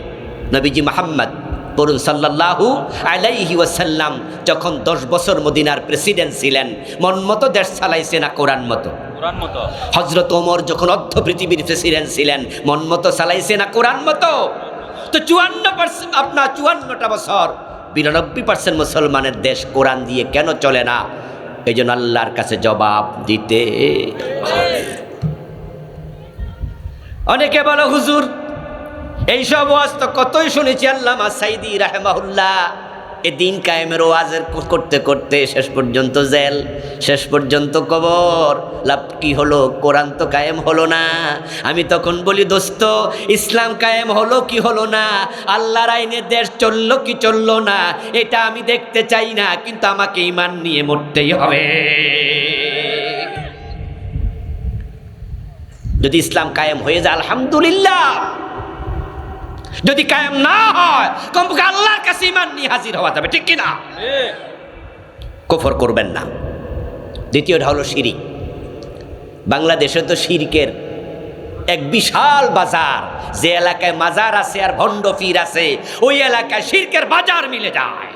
নবীজি মুহাম্মদ বলুন সাল্লাল্লাহু আলাইহি ওয়াসাল্লাম যখন 10 বছর মদিনার প্রেসিডেন্ট ছিলেন, মন মতো দেশ চালাইছে না কোরআন মতো? কোরআন মতো। হযরত ওমর যখন অর্ধ পৃথিবীর প্রেসিডেন্ট ছিলেন, মন মতো চালাইছে না কোরআন মতো? তো 54% আপনার 54টা বছর 92% মুসলমানের দেশ কোরআন দিয়ে কেন চলে না? এই জন্য আল্লাহর কাছে জবাব দিতে হবে। অনেকে বলো হুজুর এইসব ওয়াজ তো কতই শুনেছি। আল্লামা সাইদি রাহিমাহুল্লাহ এ দিন কায়েমের ওয়াজের করতে করতে শেষ পর্যন্ত জেল, শেষ পর্যন্ত কবর। লাভ কি হলো? কোরআন তো কায়েম হলো না। আমি তখন বলি, দোস্ত, ইসলাম কায়েম হলো কি হলো না, আল্লাহর আইনে দেশ চললো কি চললো না, এটা আমি দেখতে চাই না, কিন্তু আমাকে ঈমান নিয়ে মরতেই হবে। যদি ইসলাম কায়েম হয়ে যায় আলহামদুলিল্লাহ, যদি কায়েম না হয় কমপক্ষে আল্লাহর কাছে ঈমান নিয়ে হাজির হওয়া যাবে, ঠিক কিনা? কুফর করবেন না। দ্বিতীয়টা হলো শিরিক। বাংলাদেশে তো শিরকের এক বিশাল বাজার। যে এলাকায় মাজার আছে আর ভণ্ড পীর আছে, ওই এলাকায় শিরকের বাজার মিলে যায়।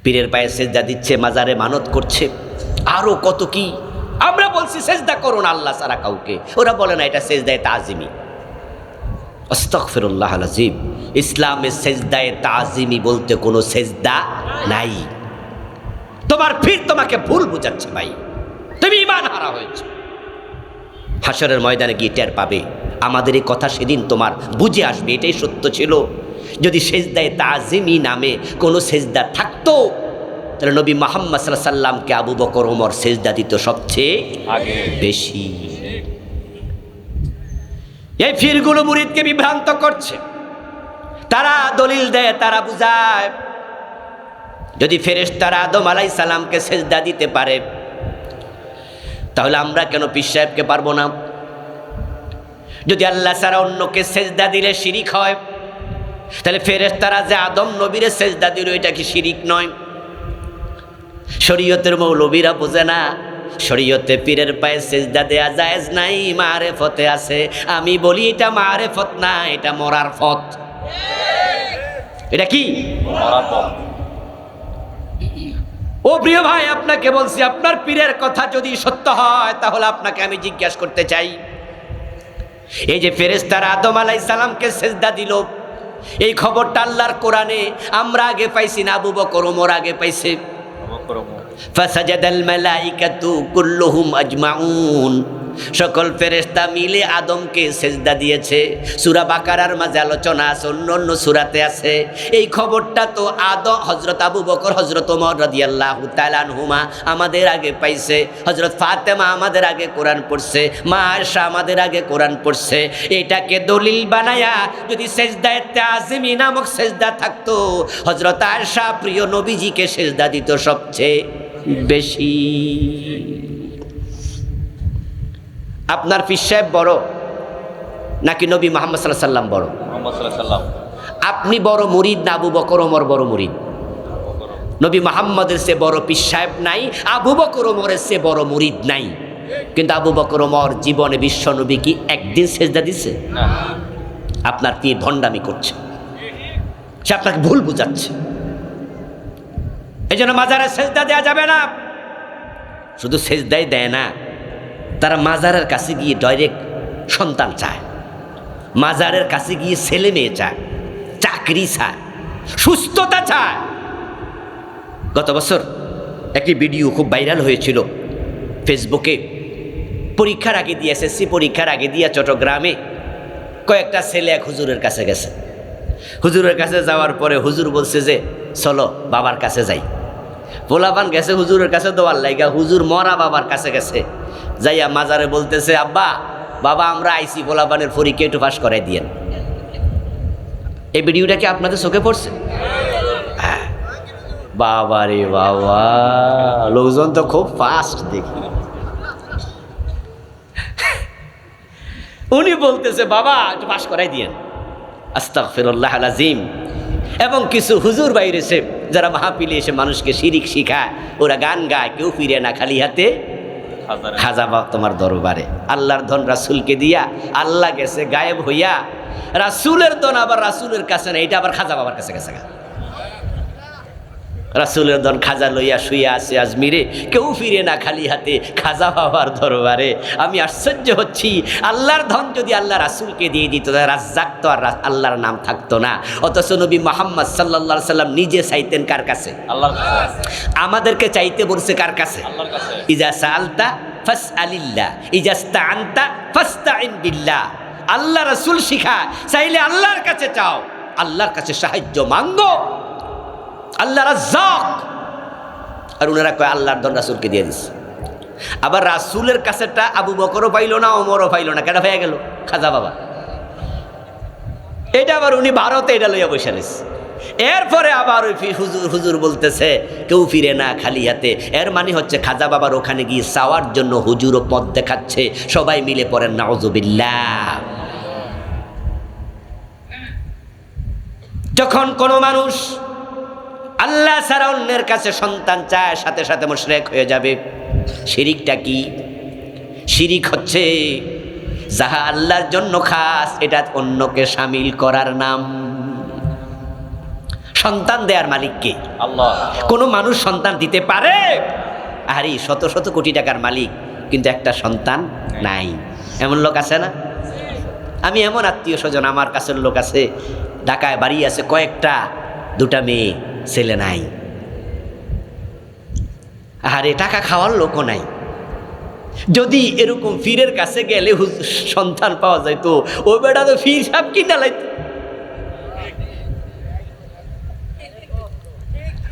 পীরের পায়ে সেজদা দিচ্ছে, মাজারে মানত করছে, আরো কত কি। আমরা বলছি সেজদা করুন আল্লাহ ছাড়া কাউকে, ওরা বলে না এটা সেজদায়ে তাজিমি। আস্তাগফিরুল্লাহ আল-আযীম। ইসলামে সেজদায়ে তাজিমি বলতে কোনো সেজদা নাই। তোমার পীর তোমাকে ভুল বুঝাচ্ছে ভাই, তুমি ঈমান হারা হয়েছে। হাশরের ময়দানে গিয়ে টের পাবে, আমাদের এই কথা সেদিন তোমার বুঝে আসবে এটাই সত্য ছিল। যদি সেজদায়ে তাজিমি নামে কোনো সেজদা থাকতো, তাহলে নবী মুহাম্মদ সাল্লাল্লাহু আলাইহি সাল্লামকে আবু বকর ওমর সেজদা দিত সবচেয়ে আগে বেশি। এই পীরগুলো মুরিদকে বিভ্রান্ত করছে। তারা দলিল দেয়, তারা বুঝায়, যদি ফেরেশতারা আদম আলাইহিস সালামকে সেজদা দিতে পারে, তাহলে আমরা কেন পীর সাহেবকে পারবো না? যদি আল্লাহ ছাড়া অন্যকে সেজদা দিলে শিরিক হয়, তাহলে ফেরেশতারা যে আদম নবীরে সেজদা দিল, এটা কি শিরিক নয়? শরীয়তের মৌলবীরা বোঝে না, শরীয়তে পীরের পায়ে সেজদা দেয়া জায়েজ নাই, মারেফতে আছে। আমি বলি এটা মারেফত না, এটা মরার পথ। এটা কি? মরার পথ। ও প্রিয় ভাই, আপনাকে বলছি, আপনার পীরের কথা যদি সত্য হয়, তাহলে আপনাকে আমি জিজ্ঞাসা করতে চাই, এই যে ফেরেশতারা আদম আলাইহিস সালামকে সেজদা দিল, এই খবরটা আল্লাহর কোরআনে আমরা আগে পাইছি না আবু বকর ওমর আগে পাইছে? ফাসাজাদাল মালাইকাতু কুল্লুহুম আজমাউন। সকল ফেরেশতা মিলে আদমকে সেজদা দিয়েছে। সূরা বাকারার মাঝে আলোচনা আছে, অন্য সূরাতে আছে। এই খবরটা তো হযরত আবু বকর, হযরত ওমর রাদিয়াল্লাহু তাআলা আনহুমা আমাদের আগে পাইছে। হযরত ফাতেমা আমাদের আগে কোরআন পড়ছে, মা আয়েশা আমাদের আগে কোরআন পড়ছে। এটাকে দলিল বানায়া যদি সেজদায়ে তাজিমি নামক সেজদা থাকতো, হযরত আয়েশা প্রিয় নবীজিকে সেজদা দিত সবচেয়ে বেশি। আপনার পীর সাহেব বড় নাকি নবী মুহাম্মদ সাল্লাল্লাহু আলাইহি সাল্লাম বড়? মুহাম্মদ সাল্লাল্লাহু আলাইহি সাল্লাম। আপনি বড় মুরিদ না আবু বকর ওমর বড় মুরিদ? নবী মুহাম্মদের চেয়ে বড় পীর সাহেব নাই, আবু বকর ওমরের চেয়ে বড় মুরিদ নাই। কিন্তু আবু বকর ওমর জীবনে বিশ্ব নবী কি একদিন সেজদা দিছে? না। আপনার পীর ভণ্ডামি করছে, সে আপনাকে ভুল বুঝাচ্ছে। এই জন্য মাজারে সেজদা দেওয়া যাবে না। শুধু সেজদাই দেয় না, তারা মাজারের কাছে গিয়ে ডাইরেক্ট সন্তান চায়, মাজারের কাছে গিয়ে ছেলে মেয়ে চায়। চাকরি চায়, সুস্থতা চায়। গত বছর একটি ভিডিও খুব ভাইরাল হয়েছিল ফেসবুকে। পরীক্ষার আগে দিয়ে, এসএসসি পরীক্ষার আগে দিয়ে চট্টগ্রামে কয়েকটা ছেলে এক হুজুরের কাছে গেছে। হুজুরের কাছে যাওয়ার পরে হুজুর বলছে যে চলো বাবার কাছে যাই। পোলাপান গেছে হুজুরের কাছে দোয়ার লাইগা, হুজুর মরা বাবার কাছে গেছে। যাইয়া মাজারে বলতেছে, আব্বা বাবা আমরা আইসি, পোলাপানের পরীক্ষা একটু পাস করাই দিয়েন। এই ভিডিওটা কি আপনাদের চোখে পড়ছে? হ্যাঁ। বাবা রে বাবা, লোকজন তো খুব ফাস্ট দেখি। উনি বলতেছে বাবা একটু পাস করাই দিয়েন। আস্তাগফিরুল্লাহ আল-আযীম। এবং কিছু হুজুর বাইরেছে যারা মাহফিলে এসে মানুষকে শিরিক শিখায়, ওরা গান গায়, কেউ ফিরে না খালি হাতে খাজা বাবা তোমার দরবারে। আল্লাহর ধন রাসূলকে দিয়া, আল্লাহ গেছে গায়েব হইয়া, রাসূলের ধন আবার রাসূলের কাছে না, এটা আবার খাজা বাবার কাছে গেছে। রাসূলের ধন খাজা লইয়া শুয়ে আছে আজমিরে, কেউ ফিরে না খালি হাতে খাজা বাবার দরবারে। আমি আশ্চর্য হচ্ছি, আল্লাহর ধন যদি আল্লাহ রাসূলকে দিয়ে দিত, রাজ্জাক তো আর আল্লাহর নাম থাকতো না। অথচ নবী মুহাম্মদ সাল্লাল্লাহু আলাইহি সাল্লাম নিজে চাইতেন কার কাছে? আল্লাহর কাছে। আমাদেরকে চাইতে বলছে কার কাছে? আল্লাহর কাছে। ইজা সাআলতা ফাসআলিল্লাহ, ইজা ইসতাআনতা ফাসতাইন বিল্লাহ। আল্লাহ রাসূল শিখায়, চাইলে আল্লাহর কাছে চাও, আল্লাহর কাছে সাহায্য মাঙ্গো। আল্লাহ রাজ্জাক। আর ওনারা কয় আল্লাহর ধন রাসূলকে দিয়ে দিস। আবার রাসূলের কাছেটা আবু বকরও পাইল না, ওমরও পাইল না, কেটা হয়ে গেল? খাজা বাবা। এটা আবার উনি ভারতে এটা লইয়া বসে রয়েছে। এরপরে আবার ওই হুজুর বলতেছে কেউ ফিরে না খালি হাতে। এর মানে হচ্ছে খাজা বাবার ওখানে গিয়ে চাওয়ার জন্য হুজুরও পথ দেখাচ্ছে। সবাই মিলে পড়েন নাউযুবিল্লাহ। যখন কোনো মানুষ আল্লাহ ছাড়া অন্যের কাছে সন্তান চায়, সাথে সাথে মুশরিক হয়ে যাবে। শিরিকটা কি? শিরিক হচ্ছে যাহা আল্লাহর জন্য খাস, এটা অন্যকে শামিল করার নাম। সন্তান দেয়ার মালিক কে? আল্লাহ। কোনো মানুষ সন্তান দিতে পারে? আরে শত শত কোটি টাকার মালিক, কিন্তু একটা সন্তান নাই। এমন লোক আছে না? আমি এমন আত্মীয় স্বজন, আমার কাছের লোক আছে, ঢাকায় বাড়ি আছে কয়েকটা, দুটা মেয়ে, ছেলে নাই। আরে টাকা খাওয়ার লোকও নাই। যদি এরকম ফিরের কাছে গেলে সন্তান পাওয়া যায়, তো ওই বেটা তো ফির সাপ কিনা লাইত।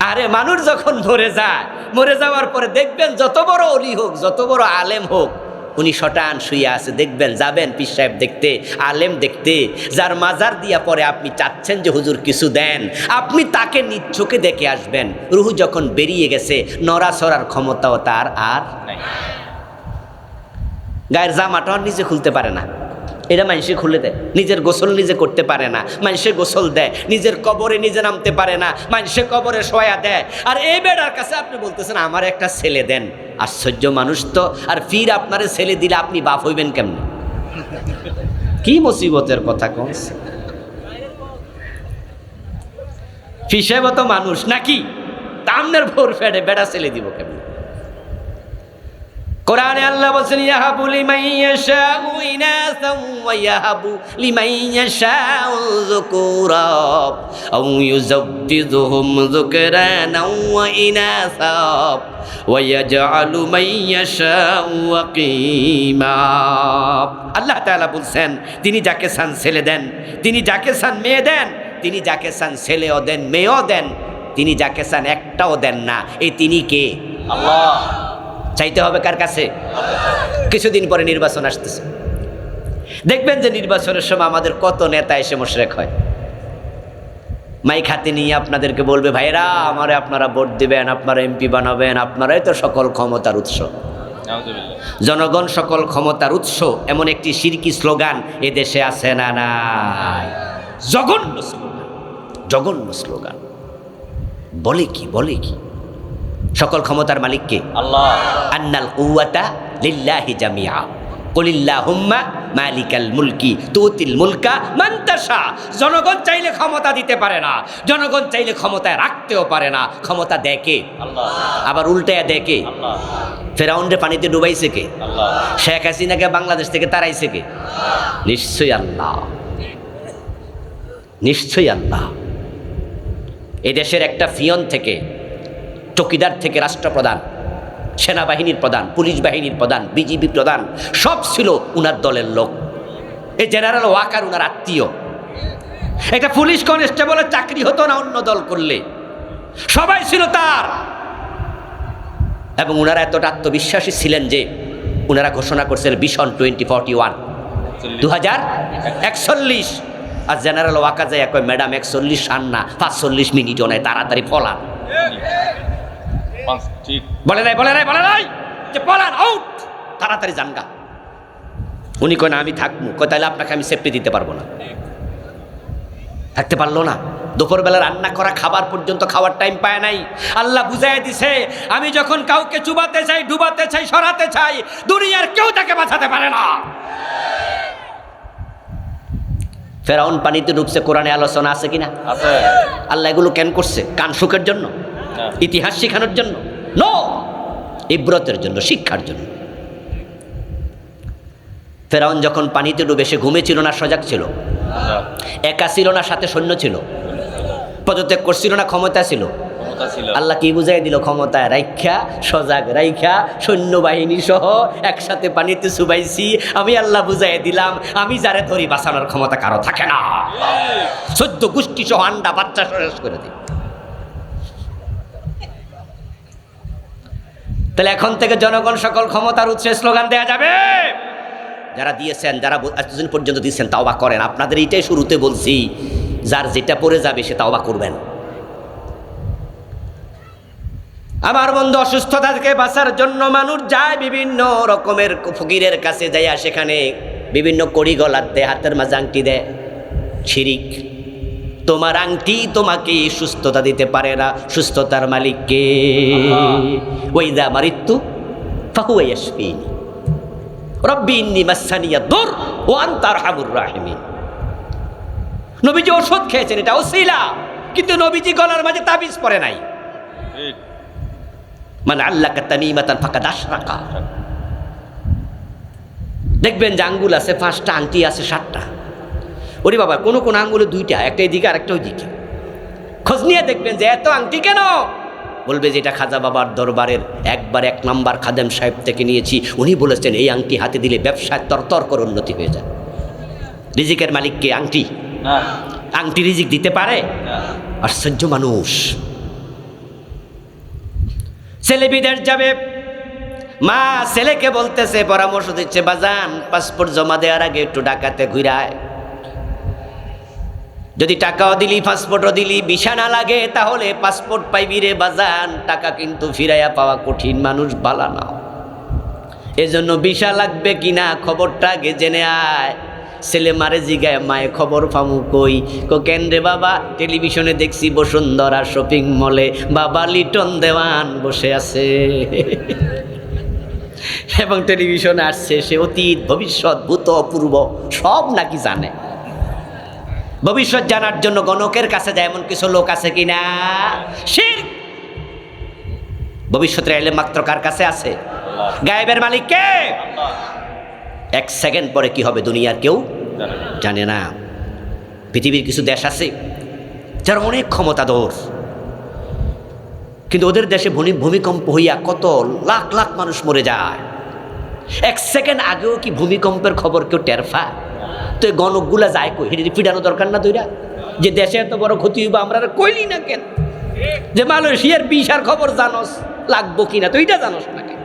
আরে মানুষ যখন মরে যায়, মরে যাওয়ার পরে দেখবেন যত বড় ওলি হোক, যত বড় আলেম হোক, উনি শটান শুয়ে আছে, দেখবেন যাবেন পীর সাহেব দেখতে, আলেম দেখতে, যার মাজার দিয়া পরে আপনি চাচ্ছেন যে হুজুর কিছু দেন, আপনি তাকে নিজ চোখে দেখে আসবেন। রুহু যখন বেরিয়ে গেছে, নড়াচড়ার ক্ষমতাও তার আর নাই। গায়ের জামাটাও নিজে খুলতে পারে না, এটা মানুষে খুলে দেয়। নিজের গোসল নিজে করতে পারে না, মানুষে গোসল দেয়। নিজের কবরে নিজে নামতে পারে না, মানুষে কবরে শোয়া দেয়। আর এই বেড়ার কাছে আপনি বলতেছেন আমার একটা ছেলে দেন। আশ্চর্য মানুষ তো। আর ফির আপনার ছেলে দিলে আপনি বাপ হইবেন কেমনে? কি মুসিবতের কথা কোন? ফিসেব তো মানুষ নাকি? তামনের ভোর ফেডে বেড়া ছেলে দিব কেমনে? কোরআনে আল্লাহ বলেন ইয়াহাবু লিমান ইয়াশাউ ইনাসাও ওয়া ইয়াহাবু লিমান ইয়াশাউ যুকুরা আও ইউযাব্বিযুহুম যুকরানা ওয়া ইনাসা ওয়া ইয়াজআলু মান ইয়াশাউ ওয়াকিমা। আল্লাহ তাআলা বলেন তিনি যাকে চান ছেলে দেন, তিনি যাকে চান মেয়ে দেন, তিনি যাকে চান ছেলেও দেন মেয়েও দেন, তিনি যাকে চান একটাও দেন না। এই তিনি কে? আল্লাহ। চাইতে হবে কার কাছে? কিছুদিন পরে নির্বাচন আসতেছে, দেখবেন যে নির্বাচনের সময় আমাদের কত নেতা এসে মুশরিক হয়। মাইক হাতে নিয়ে আপনাদেরকে বলবে ভাইরা আমারে আপনারা ভোট দিবেন, আপনারা এমপি বানাবেন, আপনারাই তো সকল ক্ষমতার উৎস। জনগণ সকল ক্ষমতার উৎস, এমন একটি শিরকি স্লোগান এদেশে আছে না নাই? জঘন্য স্লোগান, জঘন্য স্লোগান। বলে কি? বলে কি? সকল ক্ষমতার মালিক কে? আল্লাহ। আন্নাল কুওয়াতা লিল্লাহি জামিআ কুলিল্লাহুম্মা মালিকাল মুলকি তুতিল মুলকা মান তাশা। জনগণ চাইলে ক্ষমতা দিতে পারে না, জনগণ চাইলে ক্ষমতায় রাখতেও পারে না। ক্ষমতা দেয় কে? আল্লাহ। আবার উল্টায়া দেয় কে? আল্লাহ। ফেরাউনরে পানিতে ডুবাইছে কে? আল্লাহ। শেখ হাসিনাকে বাংলাদেশ থেকে তাড়াইছে কে? নিশ্চয়ই আল্লাহ। নিশ্চয়ই আল্লাহ। এই দেশের একটা পিয়ন থেকে, চৌকিদার থেকে রাষ্ট্রপ্রধান, সেনাবাহিনীর প্রধান, পুলিশ বাহিনীর প্রধান, বিজিবি প্রধান, সব ছিল উনার দলের লোক। এই জেনারেল ওয়াকার উনার আত্মীয়। একটা পুলিশ কনস্টেবলের চাকরি হতো না অন্য দল করলে, সবাই ছিল তার। এবং উনারা এতটা আত্মবিশ্বাসী ছিলেন যে উনারা ঘোষণা করছেন ভিশন 2041, 2041। আর জেনারেল ওয়াকা যায় কয়, ম্যাডাম 41 আন না, 45 মিনিটও নেয়, তাড়াতাড়ি পলান। ঠিক বলে নাই যে পলান, আউট, তাড়াতাড়ি জানগা। উনি কয় না, আমি থাকবো। কয় তাহলে আপনাকে আমি সেফটি দিতে পারবো না। থাকতে পারলো না। দুপুরবেলা রান্না করা খাবার পর্যন্ত খাওয়ার টাইম পায় নাই। আল্লাহ বুঝাই দিছে, আমি যখন কাউকে চুবাতে চাই, ডুবাতে চাই, সরাতে চাই, দুনিয়ার কেউ তাকে বাঁচাতে পারে না। ফেরাউন পানিতে ডুবছে, কোরআনে আলোচনা আছে কিনা? আছে। আল্লাহ এগুলো কেন করছে? কান সুখের জন্য? ইতিহাস শেখানোর জন্য? নো, ইব্রতের জন্য, শিক্ষার জন্য। ফেরাউন যখন পানিতে ডুবে, সে ঘুমেছিল না সজাগ ছিল? একা ছিল না সাথে সৈন্য ছিল? পদত্যাগ করছিল না ক্ষমতা ছিল? আল্লাহ কি বুঝাই দিল? ক্ষমতায় রাইখা, সজাগ রাইখা, সৈন্যবাহিনী সহ একসাথে পানিতে চুবাইছি। আমি আল্লাহ বুঝাই দিলাম, আমি যারে ধরি বাঁচানোর ক্ষমতা কারো থাকে না। 14 গোষ্ঠী সহ আন্ডা বাচ্চা শেষ করে দিই। তাহলে এখন থেকে জনগণ সকল ক্ষমতার উৎসে স্লোগান দেয়া যাবে। যারা দিয়েছেন, যারা এতদিন পর্যন্ত দিয়েছেন, তাওবা করেন। আপনাদের এইটাই শুরুতে বলছি, যার যেটা পড়ে যাবে সে তাওবা করবেন। আমার বন্ধু, অসুস্থতা থেকে বাঁচার জন্য মানুষ যায় বিভিন্ন রকমের ফকিরের কাছে, যাইয়া সেখানে বিভিন্ন কড়ি গলার দেয়, হাতের মাঝে আংটি দেয়। শিরিক। তোমার আংটি তোমাকে সুস্থতা দিতে পারে না, সুস্থতার মালিককে। ওয়াইদা মারিতু ফাহুয়া ইয়াশফিনি রব্বি ইন্নী মাসসানিয়া দুর ওয়া আনতা আরহামুর রাহিমিন। নবীজি ওষুধ খেয়েছেন, এটা ওসিলা, কিন্তু নবীজি গলার মাঝে তাবিজ পরে নাই। মান আল্লাকা তামিমাতান ফাকাদ আশরাকা। দেখবেন যে আঙ্গুল আছে 5টা, আংটি আছে 7টা। ওরে বাবা, কোন কোন আঙ্গুলে 2টা, একটা এদিকে আর একটা ওইদিকে। খোঁজ নিয়ে দেখবেন যে এত আংটি কেন? বলবে যে এটা খাজা বাবার দরবারের একবার 1 নাম্বার খাদেম সাহেব থেকে নিয়েছি, উনি বলেছেন এই আংটি হাতে দিলে ব্যবসায় তরতর করে উন্নতি হয়ে যায়। রিজিকের মালিককে আংটি, আংটি রিজিক দিতে পারে? আশ্চর্য মানুষ। ছেলে বিদেশ যাবে, মা ছেলেকে বলতেছে, পরামর্শ দিচ্ছে, বাজান পাসপোর্ট জমা দেওয়ার আগে একটু ঢাকাতে ঘুরায়। যদি টাকাও দিলি, পাসপোর্টও দিলি, ভিসা না লাগে, তাহলে পাসপোর্ট পাইবি রে বাজান, টাকা কিন্তু ফিরাইয়া পাওয়া কঠিন, মানুষ বালা না। এজন্য ভিসা লাগবে কিনা খবরটা আগে জেনে আয়। ছেলে মারে জিগায়, মায়ে খবর পামু কই? কেন রে বাবা? টেলিভিশনে দেখছি বসুন্ধরা শপিং মলে বাবা লিটন দেওয়ান বসে আছে। এবং টেলিভিশনে আসছে সে অতীত, ভবিষ্যৎ, ভূত, পূর্ব সব নাকি জানে। ভবিষ্যৎ জানার জন্য গণকের কাছে যায় এমন কিছু লোক আছে কিনা? শিরক। ভবিষ্যতের এলেম মাত্র কার কাছে আছে? গায়েবের মালিক কে? 1 সেকেন্ড পরে কি হবে দুনিয়ার কেউ জানে না। পৃথিবীর কিছু দেশ আছে যারা অনেক ক্ষমতাধর, কিন্তু ওদের দেশে ভূমিকম্প হইয়া কত লাখ লাখ মানুষ মরে যায়। 1 সেকেন্ড আগেও কি ভূমিকম্পের খবর কেউ টের পায়? তো এই গণকগুলা যায় কই? হেঁটে ফিরানো দরকার না দুইটা? যে দেশে এত বড় ক্ষতি হইব আমরা কইলি না কেন? যে মালয়েশিয়ার বিশার খবর জানোস লাগবো কিনা, তো এইটা জানোস না কেন?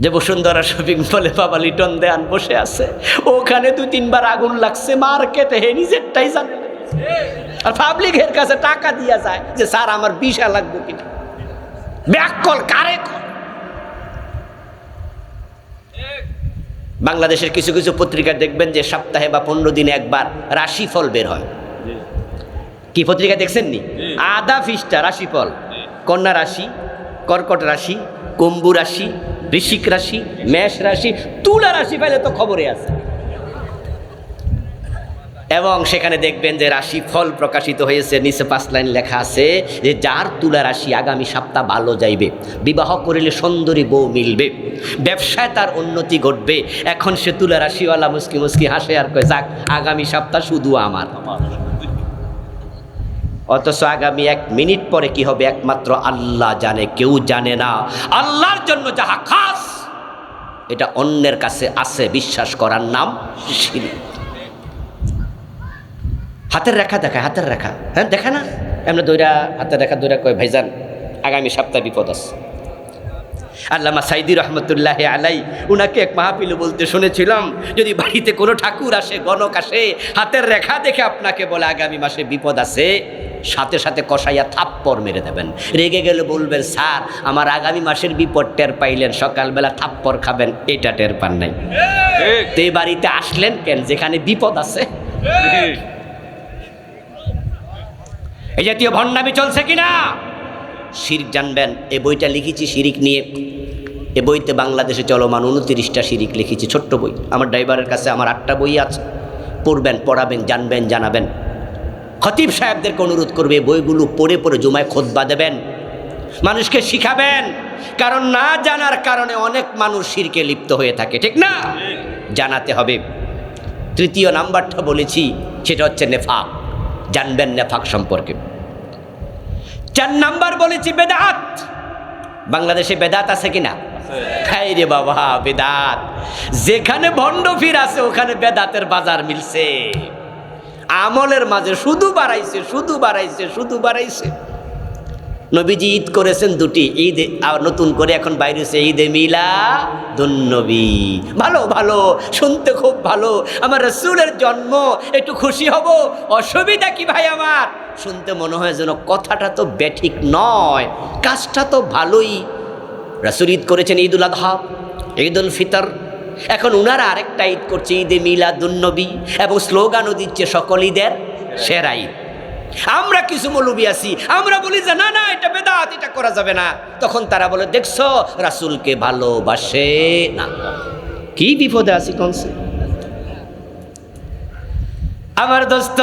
যে বসুন্ধরা শপিং মলে বাবা লিটন দেয়ান বসে আছে, ওখানে 2-3 বার আগুন লাগছে মার্কেটে, হে নিজেরটাই জানে। আর পাবলিকের কাছে টাকা দিয়া যায় যে স্যার আমার ভিসা লাগবে কিনা। ব্যাককল কারে কল? বাংলাদেশের কিছু কিছু পত্রিকা দেখবেন যে সপ্তাহে বা 15 দিনে একবার রাশিফল বের হয়। কি পত্রিকা দেখছেন নি? আধা পৃষ্ঠা রাশিফল। কন্যা রাশি, কর্কট রাশি, কুম্ভ রাশি, বৃশ্চিক রাশি, মেষ রাশি, তুলা রাশি পাইলে তো খবরে আছে। এবং সেখানে দেখবেন যে রাশিফল প্রকাশিত হয়েছে, নিচে 5 লাইন লেখা আছে যে যার তুলা রাশি আগামী সপ্তাহ ভালো যাইবে, বিবাহ করিলে সুন্দরী বউ মিলবে, ব্যবসায় তার উন্নতি ঘটবে। এখন সে তুলা রাশিওয়ালা মুস্কি মুস্কি হাসে আর কয় যাক আগামী সপ্তাহ শুধু আমার। অথচ আগামী 1 মিনিট পরে কি হবে একমাত্র আল্লাহ জানে, কেউ জানে না। আল্লাহর জন্য যাহা খাস এটা অন্যের কাছে আছে বিশ্বাস করার নাম শিরক। হাতের রেখা দেখায়, হাতের রেখা, হ্যাঁ দেখা না এমনি দৈরা, হাতের রেখা দৈরা কয় ভাইজান আগামী সপ্তাহে বিপদ আছে। আল্লামা সাইদি রহমতুল্লাহ আলাই উনাকে এক মাহফিলে বলতে শুনেছিলাম, যদি বাড়িতে কোনো ঠাকুর আসে, গণক আসে, হাতের রেখা দেখে আপনাকে বলে আগামী মাসে বিপদ আছে, সাথে সাথে কষাইয়া থাপ্পড় মেরে দেবেন। রেগে গেলে বলবেন স্যার আমার আগামী মাসের বিপদ টের পাইলেন, সকালবেলা থাপ্পড় খাবেন এটা টের পান নাই। তো এই বাড়িতে আসলেন কেন যেখানে বিপদ আছে? এই জাতীয় ভণ্ডামি চলছে কিনা? শিরক জানবেন, এই বইটা লিখেছি শিরিক নিয়ে। এ বইতে বাংলাদেশে চলমান 29টা শিরিক লিখেছি, ছোট্ট বই। আমার ড্রাইভারের কাছে আমার 8টা বই আছে, পড়বেন, পড়াবেন, জানবেন, জানাবেন। খতিব সাহেবদেরকে অনুরোধ করবে বইগুলো পড়ে পড়ে জুমায় খুতবা দেবেন, মানুষকে শিখাবেন। কারণ না জানার কারণে অনেক মানুষ শিরকে লিপ্ত হয়ে থাকে, ঠিক না? জানাতে হবে। 3য় নাম্বারটা বলেছি, সেটা হচ্ছে নেফাক। জানবেন নেফাক সম্পর্কে। 4 নাম্বার বলেছি বেদাত। বাংলাদেশে বেদাত আছে কিনা? হাই রে বাবা বেদাত, যেখানে ভণ্ড ফির আছে ওখানে বেদাতের বাজার মিলছে। আমলের মাঝে শুধু বাড়াইছে, শুধু বাড়াইছে, শুধু বাড়াইছে। নবীজি ঈদ করেছেন 2টি, ঈদ নতুন করে এখন বাইরে হচ্ছে ঈদে মিলাদুন্নবী। ভালো ভালো, শুনতে খুব ভালো। আমার রাসূলের জন্ম, একটু খুশি হব, অসুবিধা কি ভাই আমার? শুনতে মনে হয় যেন কথাটা তো বেঠিক নয়, কাজটা তো ভালোই। রাসূল ঈদ করেছেন ঈদুল আযহা, ঈদুল ফিতর। এখন উনারা আরেকটা ঈদ করছে ঈদে মিলাদুন্নবী, এবং স্লোগানও দিচ্ছে সকল ঈদের সেরা ঈদ। আমরা কিছু মৌলবী আছি, আমরা বলি যে না না এটা বেদাত, এটা করা যাবে না। তখন তারা বলে দেখছো রাসূলকে ভালোবাসে না। কি বিপদে আছি কোনছে? আমার দোস্ত,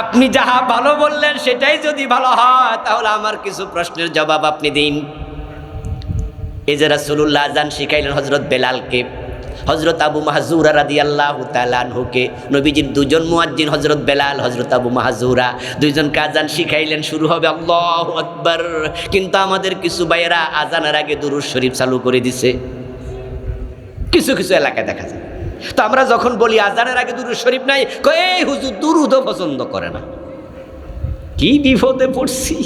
আপনি যাহা ভালো বললেন সেটাই যদি ভালো হয় তাহলে আমার কিছু প্রশ্নের জবাব আপনি দিন। এই যে রাসূলুল্লাহ আযান শিখাইলেন হযরত বেলালকে, হযরত আবু মাহজুরা রাদিয়াল্লাহু তাআলা আনহুকে। নবীজির 2জন মুয়াজ্জিন হযরত বেলাল, হযরত আবু মাহজুরা, 2জনকে আযান শিখাইলেন। শুরু হবে আল্লাহু আকবার, কিন্তু আমাদের কিছু ভাইয়েরা আযানের আগে দুরূদ শরীফ চালু করে দিছে। কিছু কিছু এলাকায় দেখা যায়। তো আমরা যখন বলি আযানের আগে দুরূদ শরীফ নাই, কয় এই হুজুর দুরূদও পছন্দ করে না। কি বিপদে পড়ছি!